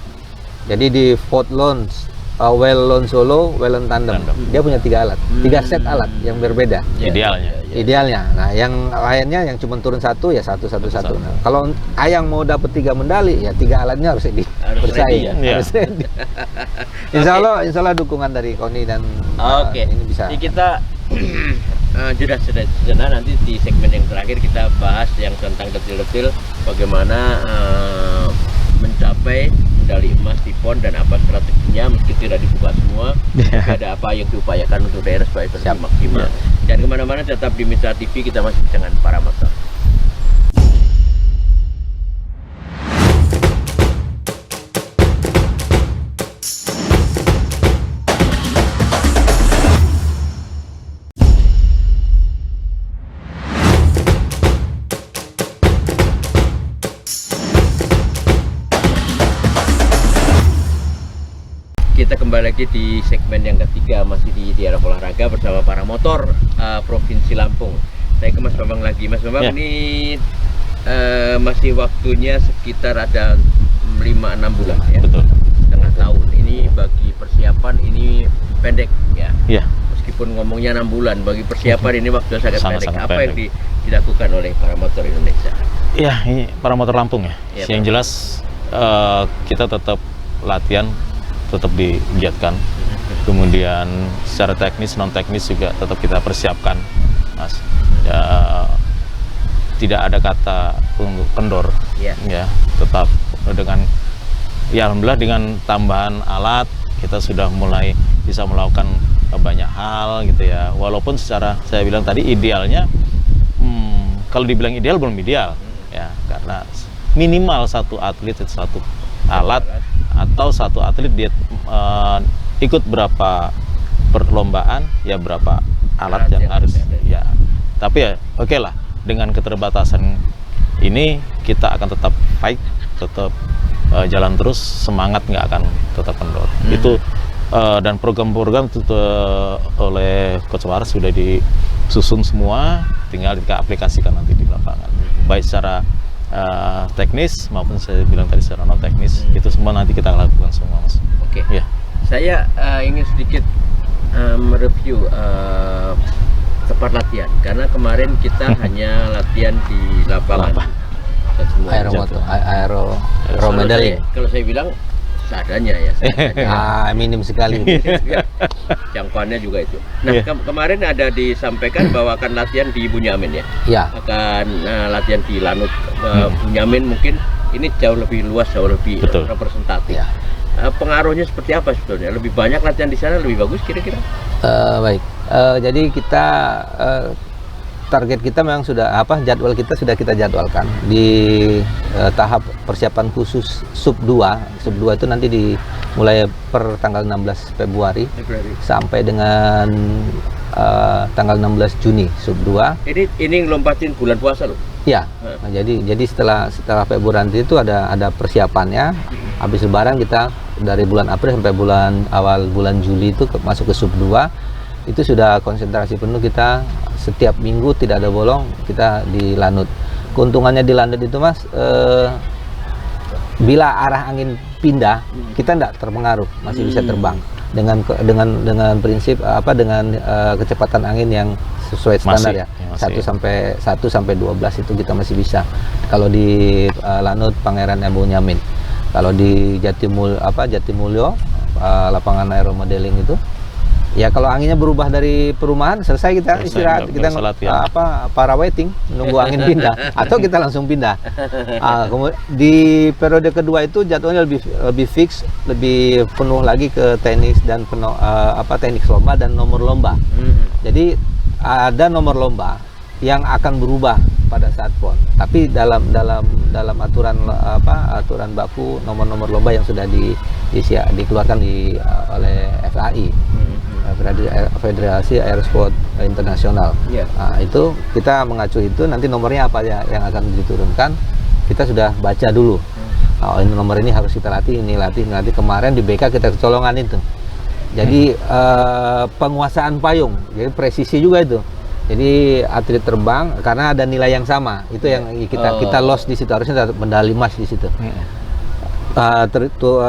S3: Jadi di Fort Launch, Well Solo, Well Tandem. Dia punya 3 alat. 3 set alat yang berbeda.
S2: Idealnya.
S3: Idealnya. Nah, yang lainnya yang cuma turun 1 ya 1. Nah, kalau Ayang mau dapat 3 medali ya 3 alatnya harus bersaing.
S1: ready ya?
S3: Harus ready. Insya Allah dukungan dari KONI dan
S1: Oke.
S3: ini bisa.
S1: Jadi kita jeda sejenak, nanti di segmen yang terakhir kita bahas yang tentang detil-detil bagaimana mencapai medali emas di PON dan apa strateginya meski tidak dibuka semua. Tapi ada apa yang diupayakan untuk daerah supaya bisa maksimal. Dan kemana-mana tetap di Mitra TV, kita masih dengan para motor. Kita kembali lagi di segmen yang ketiga, masih di daerah olahraga bersama para motor Provinsi Lampung. Saya ke Mas Bambang lagi. Mas Bambang,
S2: Ya.
S1: ini masih waktunya sekitar ada 5-6 bulan ya.
S2: Betul.
S1: Setengah tahun. Ini bagi persiapan ini pendek ya.
S2: Iya.
S1: Meskipun ngomongnya 6 bulan, bagi persiapan ini waktu sangat pendek.
S2: Sangat-sangat
S1: Apa yang
S2: pendek.
S1: dilakukan oleh para motor Indonesia?
S2: Iya, ini para motor Lampung ya.
S1: Iya,
S2: Yang jelas kita tetap latihan, tetap digiatkan. Kemudian secara teknis, non teknis juga tetap kita persiapkan, Mas. Ya, tidak ada kata kendor.
S1: Iya.
S2: Ya, tetap dengan ya alhamdulillah dengan tambahan alat kita sudah mulai bisa melakukan banyak hal gitu ya. Walaupun secara saya bilang tadi idealnya kalau dibilang ideal belum ideal ya, karena minimal satu atlet itu satu alat atau satu atlet dia ikut berapa perlombaan ya berapa alat yang harus ya. Tapi ya oke lah, dengan keterbatasan ini kita akan tetap fight, tetap jalan terus, semangat nggak akan tetap kendor. Itu dan program-program oleh Coach Waras sudah disusun semua, tinggal kita aplikasikan nanti di lapangan, baik secara teknis maupun saya bilang tadi secara non teknis. Itu semua nanti kita lakukan semua, Mas.
S1: Oke.
S2: Ya.
S1: Saya ingin sedikit mereview tempat latihan, karena kemarin kita hanya latihan di lapangan. Dan semua
S3: Aero modeling.
S1: Kalau saya bilang seadanya ya.
S3: Minim sekali.
S1: Jangkauannya juga itu. Nah,
S2: Iya.
S1: Kemarin ada disampaikan bahwa akan latihan di Bunyamin ya.
S3: Ya,
S1: Akan latihan di Lanut. Bunyamin mungkin ini jauh lebih luas, jauh lebih
S2: Betul.
S1: representatif.
S3: ya.
S1: Pengaruhnya seperti apa sebetulnya? Lebih banyak latihan di sana, lebih bagus kira-kira?
S3: Baik. Jadi kita target kita memang sudah jadwal kita sudah kita jadwalkan di tahap persiapan khusus sub 2. Sub 2 itu nanti dimulai per tanggal 16 Februari sampai dengan tanggal 16 Juni sub 2.
S1: Ini ngelompatin bulan puasa loh.
S3: Ya. Nah, jadi setelah Februari nanti itu ada persiapannya. Habis lebaran kita dari bulan April sampai awal bulan Juli itu masuk ke sub 2. Itu sudah konsentrasi penuh kita, setiap minggu tidak ada bolong kita di Lanut. Keuntungannya di Lanut itu, Mas, bila arah angin pindah kita tidak terpengaruh, masih bisa terbang dengan prinsip dengan kecepatan angin yang sesuai standar ya. 1 sampai 12 itu kita masih bisa kalau di Lanut Pangeran Bunyamin. Kalau di Jatimulyo lapangan aero modeling itu ya, kalau anginnya berubah dari perumahan selesai kita istirahat, kita para waiting nunggu angin pindah atau kita langsung pindah. Kemudian di periode kedua itu jadwalnya lebih fix, lebih penuh lagi ke tenis dan teknik lomba dan nomor lomba. Jadi ada nomor lomba yang akan berubah pada saat PON. Tapi dalam aturan baku nomor lomba yang sudah dikeluarkan oleh FAI. Federasi Aerosport Internasional. Nah, itu kita mengacu itu nanti nomornya apa ya yang akan diturunkan, kita sudah baca dulu. Ini nomor ini harus kita latih, ini latih. Kemarin di BK kita kecolongan itu. Jadi penguasaan payung, jadi presisi juga itu. Jadi atlet terbang karena ada nilai yang sama, itu yang kita loss di situ, harusnya medali emas di situ.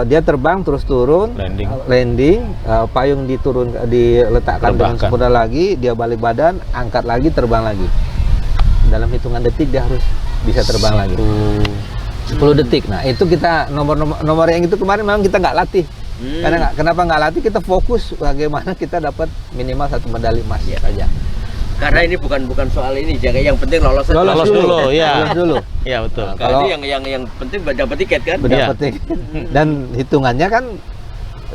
S3: Dia terbang terus turun, landing, payung diletakkan dengan sempurna lagi, dia balik badan, angkat lagi, terbang lagi. Dalam hitungan detik dia harus bisa terbang lagi. 10 detik. Nah, itu kita nomor yang itu kemarin memang kita nggak latih. Karena kenapa nggak latih? Kita fokus bagaimana kita dapat minimal 1 medali emas saja.
S1: Karena ini bukan soal ini, yang penting lolos
S2: dulu, ya.
S3: Lolos dulu.
S2: Ya, betul.
S1: Kalau yang penting dapat tiket kan?
S3: Dapat tiket. Dan hitungannya kan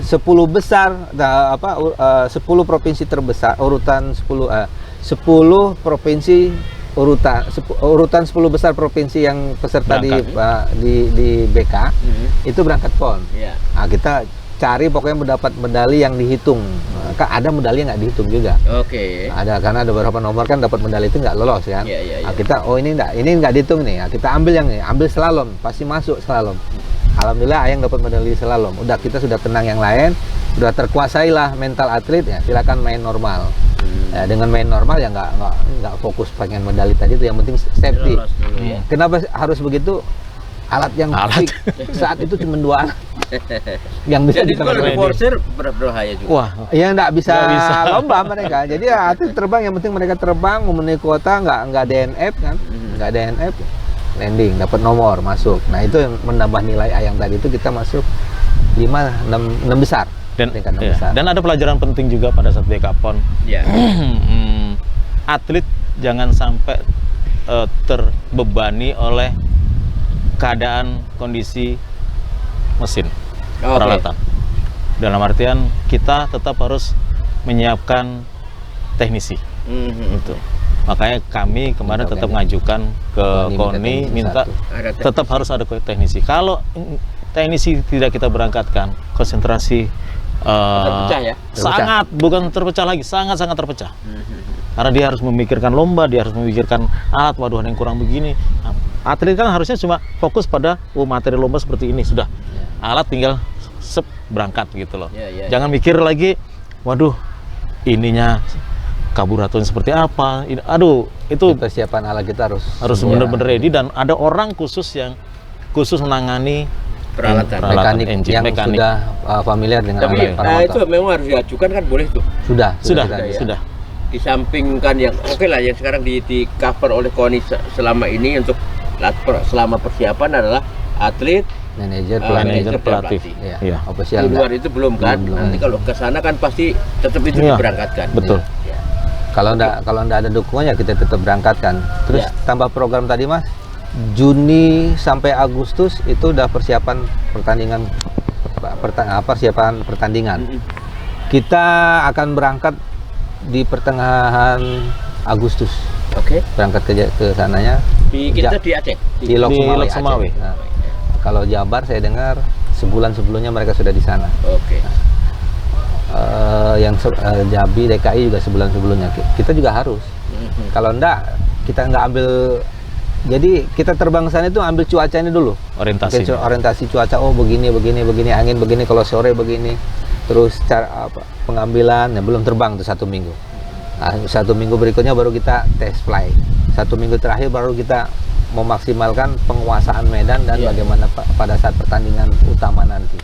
S3: 10 besar 10 provinsi terbesar urutan 10 provinsi urutan 10 besar provinsi yang peserta di BK itu berangkat PON. Nah, kita cari pokoknya mendapat medali yang dihitung. Ada medali yang nggak dihitung juga.
S1: Oke.
S3: Ada, karena ada beberapa nomor kan dapat medali itu nggak lolos kan. Nah, kita ini nggak dihitung nih. Nah, kita ambil yang ini, ambil slalom, pasti masuk slalom. Alhamdulillah Ayang dapat medali slalom. Udah, kita sudah tenang yang lain, udah terkuasailah mental atlet ya. Silakan main normal. Ya, dengan main normal ya nggak fokus pengen medali tadi itu, yang penting safety.
S1: Dulu, ya.
S3: Kenapa harus begitu? alat yang
S2: Alat.
S3: fix saat itu cuma 2 alat yang bisa
S1: Jadi kalau
S3: ditempatkan.
S1: diforsir berbahaya juga.
S2: Wah,
S3: Ya nggak bisa,
S2: Nggak bisa.
S3: lomba mereka. Jadi ya atlet terbang, yang penting mereka terbang memenuhi kuota, nggak DNF kan, nggak DNF, landing dapat nomor masuk. Nah itu yang menambah nilai yang tadi itu kita masuk 5, 6 besar.
S2: dan
S3: Tingkat 6
S2: ya,
S3: besar.
S2: dan ada pelajaran penting juga pada saat Dekapon.
S1: Ya.
S2: Atlet jangan sampai terbebani oleh keadaan kondisi mesin
S1: Oke.
S2: peralatan. Dalam artian kita tetap harus menyiapkan teknisi. Itu. Makanya kami kemarin
S3: Minta
S2: tetap
S3: teknisi.
S2: ngajukan ke
S3: Koni
S2: KONI minta
S3: satu.
S1: Ada
S2: tetap harus ada teknisi. Kalau teknisi tidak kita berangkatkan, konsentrasi
S1: Terpecah ya?
S2: sangat bukan terpecah lagi, sangat terpecah. Karena dia harus memikirkan lomba, dia harus memikirkan alat, waduh ada yang kurang begini. Nah, atlet kan harusnya cuma fokus pada materi lomba seperti ini sudah. Alat tinggal berangkat gitu loh.
S1: Ya.
S2: Jangan mikir lagi, waduh ininya karburatornya seperti apa. Aduh, itu
S3: Persiapan alat kita harus
S2: benar-benar ready, dan ada orang khusus yang khusus menangani
S1: Peralatan.
S3: mekanik
S2: engine,
S3: yang
S2: mekanik.
S3: sudah familiar dengan
S1: Tapi
S3: alat para
S1: itu
S3: motor.
S1: memang harus diajukan kan, boleh tuh.
S3: Sudah.
S1: ya.
S2: Sudah.
S1: Di samping kan yang oke lah yang sekarang di cover oleh KONI selama ini untuk selama persiapan adalah atlet,
S3: Manajer,
S2: Manajer, pelatih.
S3: Ya,
S2: Iya.
S3: official
S1: di luar
S3: enggak.
S1: itu belum kan.
S3: Belum.
S1: Nanti kalau ke sana kan pasti tetap itu
S2: Iya.
S1: diberangkatkan.
S2: Betul.
S1: Ya.
S3: Kalau enggak ada dukungan ya kita tetap berangkatkan. Terus
S1: Ya.
S3: tambah program tadi Mas, Juni sampai Agustus itu udah persiapan pertandingan persiapan pertandingan. Kita akan berangkat di pertengahan Agustus.
S1: Oke.
S3: Berangkat ke sananya
S1: Di kita di Aceh.
S3: di Lok
S2: Di
S3: Sumawe,
S2: Lok Sumawe.
S3: Aceh. Nah, kalau Jabar saya dengar sebulan sebelumnya mereka sudah di sana.
S1: Oke.
S3: Jambi, DKI juga sebulan sebelumnya. Kita juga harus. Kalau enggak, kita enggak ambil. Jadi kita terbang ke sana itu ambil cuacanya dulu.
S2: Orientasi.
S3: Oke, orientasi cuaca. Oh begini, angin begini. Kalau sore begini. Terus cara pengambilan. Ya, belum terbang tuh 1 minggu. Nah, 1 minggu berikutnya baru kita test fly. 1 minggu terakhir baru kita memaksimalkan penguasaan medan dan
S1: Iya.
S3: bagaimana pada saat pertandingan utama nanti.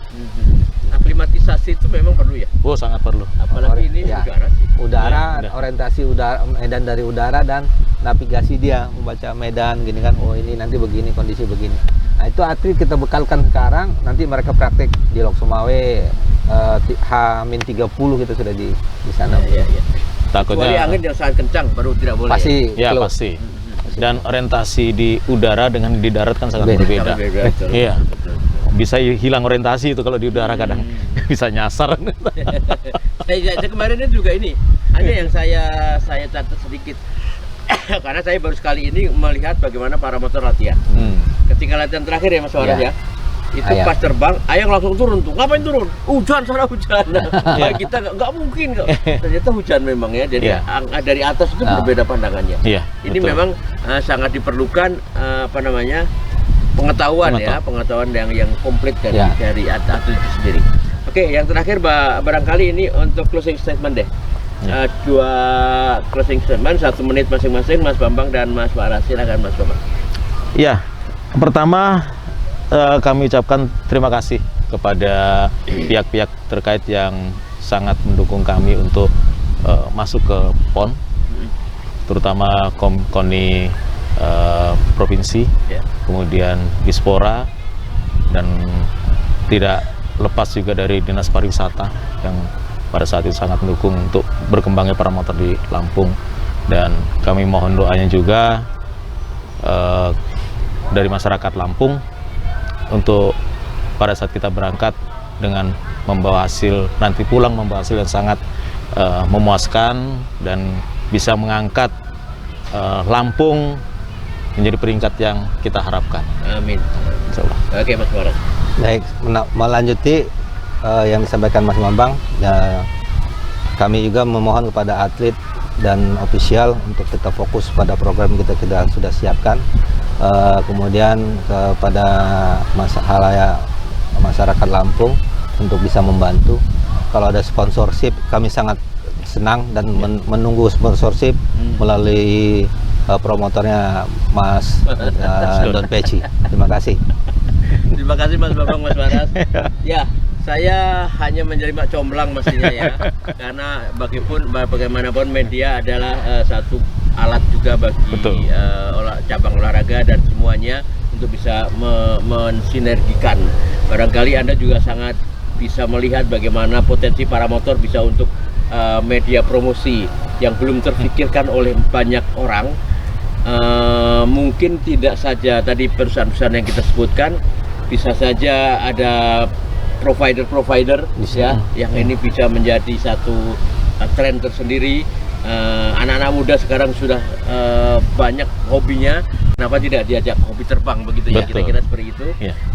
S1: Aklimatisasi itu memang perlu ya.
S2: Oh, sangat perlu.
S1: Apalagi ini
S3: Ya.
S1: udara sih.
S3: Udara,
S2: Ya,
S3: orientasi udara, medan dari udara, dan navigasi dia membaca medan gini kan. Oh ini nanti begini, kondisi begini. Nah itu atlet kita bekalkan sekarang, nanti mereka praktek di Lok Sumawe. H-30 kita sudah di sana.
S1: Ya. Kecuali
S2: Takutnya
S1: angin yang sangat kencang baru tidak boleh.
S3: Pasti
S2: ya
S3: close.
S2: pasti. Dan orientasi di udara dengan di darat kan sangat
S3: Beda.
S2: berbeda.
S1: Betul.
S2: Iya. Bisa hilang orientasi itu kalau di udara kadang. Bisa nyasar.
S1: Saya kemarin itu juga ini ada yang saya catat sedikit karena saya baru sekali ini melihat bagaimana para motor latihan. Ketika latihan terakhir ya Mas Waras
S3: Ya.
S1: ya, itu
S3: Ayang.
S1: pas terbang, Ayang langsung turun tuh. Ngapain turun? Hujan, sana hujan. Nah, kita nggak mungkin kok. Ternyata hujan memang ya. Jadi
S2: Iya.
S1: dari atas itu berbeda pandangannya.
S2: Iya.
S1: Ini
S2: betul.
S1: memang sangat diperlukan pengetahuan yang komplit dari
S3: Ya.
S1: atlet itu sendiri. Oke, yang terakhir barangkali ini untuk closing statement deh.
S2: Ya.
S1: Dua closing statement 1 menit masing-masing, Mas Bambang dan Mas Waras. Silakan Mas Bambang.
S2: Ya, pertama kami ucapkan terima kasih kepada pihak-pihak terkait yang sangat mendukung kami untuk masuk ke PON, terutama KONI provinsi,
S1: Ya.
S2: kemudian Dispora, dan tidak lepas juga dari Dinas Pariwisata yang pada saat itu sangat mendukung untuk berkembangnya para motor di Lampung. Dan kami mohon doanya juga dari masyarakat Lampung untuk pada saat kita berangkat dengan membawa hasil, nanti pulang membawa hasil yang sangat memuaskan dan bisa mengangkat Lampung menjadi peringkat yang kita harapkan.
S1: Amin.
S2: Insyaallah.
S1: Oke Mas Waras.
S3: Baik, melanjuti yang disampaikan Mas Bambang, ya, kami juga memohon kepada atlet dan ofisial untuk tetap fokus pada program kita sudah siapkan. Kemudian kepada masyarakat Lampung untuk bisa membantu. Kalau ada sponsorship, kami sangat senang dan menunggu sponsorship melalui promotornya Mas Don Peci. Terima kasih.
S1: Terima kasih Mas Bambang, Mas Waras. Ya, saya hanya menjadi mak comblang mestinya ya, karena bagaimanapun media adalah satu alat juga bagi cabang olahraga dan semuanya untuk bisa mensinergikan. Barangkali Anda juga sangat bisa melihat bagaimana potensi paramotor bisa untuk media promosi yang belum terpikirkan oleh banyak orang. Mungkin tidak saja tadi perusahaan-perusahaan yang kita sebutkan, bisa saja ada provider ya yang ini bisa menjadi satu tren tersendiri. Anak-anak muda sekarang sudah banyak hobinya, kenapa tidak diajak hobi terbang begitu ya, kira-kira seperti itu.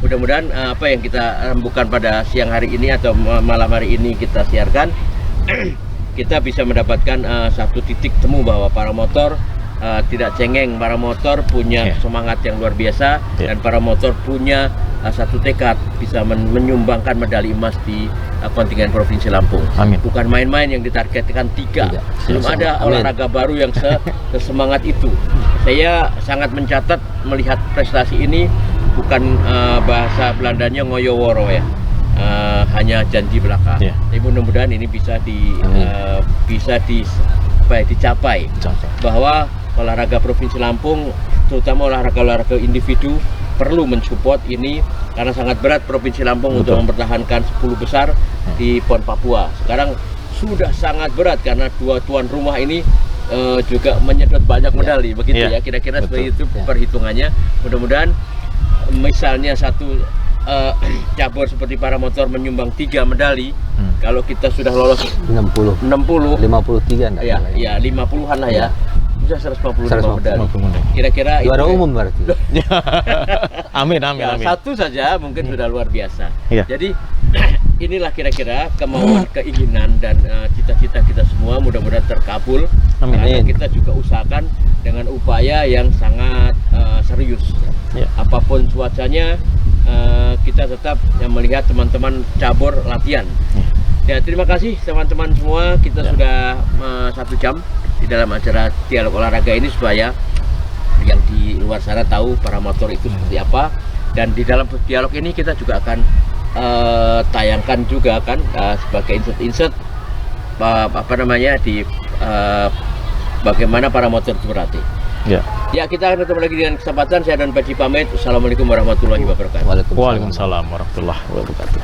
S1: Mudah-mudahan apa yang kita rembukan pada siang hari ini atau malam hari ini kita siarkan kita bisa mendapatkan satu titik temu bahwa paramotor tidak cengeng, paramotor punya semangat yang luar biasa dan paramotor punya satu tekad bisa menyumbangkan medali emas di kontingen Provinsi Lampung.
S2: Amin.
S1: Bukan main-main yang ditargetkan 3. Belum ada olahraga baru yang sesemangat itu. Saya sangat mencatat melihat prestasi ini, bukan bahasa Belandanya ngoyoworo ya. Hanya janji belaka. Tapi mudah-mudahan ini bisa dicapai bahwa olahraga Provinsi Lampung, terutama olahraga individu, perlu mensupport ini karena sangat berat Provinsi Lampung untuk mempertahankan 10 besar di PON Papua. Sekarang sudah sangat berat karena 2 tuan rumah ini juga menyedot banyak medali, begitu ya, kira-kira seperti itu perhitungannya. Mudah-mudahan misalnya satu cabur seperti paramotor menyumbang 3 medali, kalau kita sudah lolos 60
S3: 53
S1: ya 50-an lah ya, bisa 155 medali. Kira-kira
S3: juara umum berarti.
S2: Amin.
S1: Satu saja mungkin sudah luar biasa. Jadi inilah kira-kira kemauan, keinginan dan cita-cita kita semua, mudah-mudahan terkabul. Karena kita juga usahakan dengan upaya yang sangat serius. Apapun cuacanya, kita tetap melihat teman-teman cabur latihan. Ya, terima kasih teman-teman semua. Kita sudah 1 jam di dalam acara dialog olahraga ini supaya yang di luar sana tahu paramotor itu seperti apa. Dan di dalam dialog ini kita juga akan tayangkan juga kan sebagai insert di bagaimana paramotor itu berlatih. Ya, kita akan ketemu lagi dengan kesempatan. Saya dan Pak Ji pamit. Assalamualaikum warahmatullahi wabarakatuh.
S2: Waalaikumsalam warahmatullahi wabarakatuh.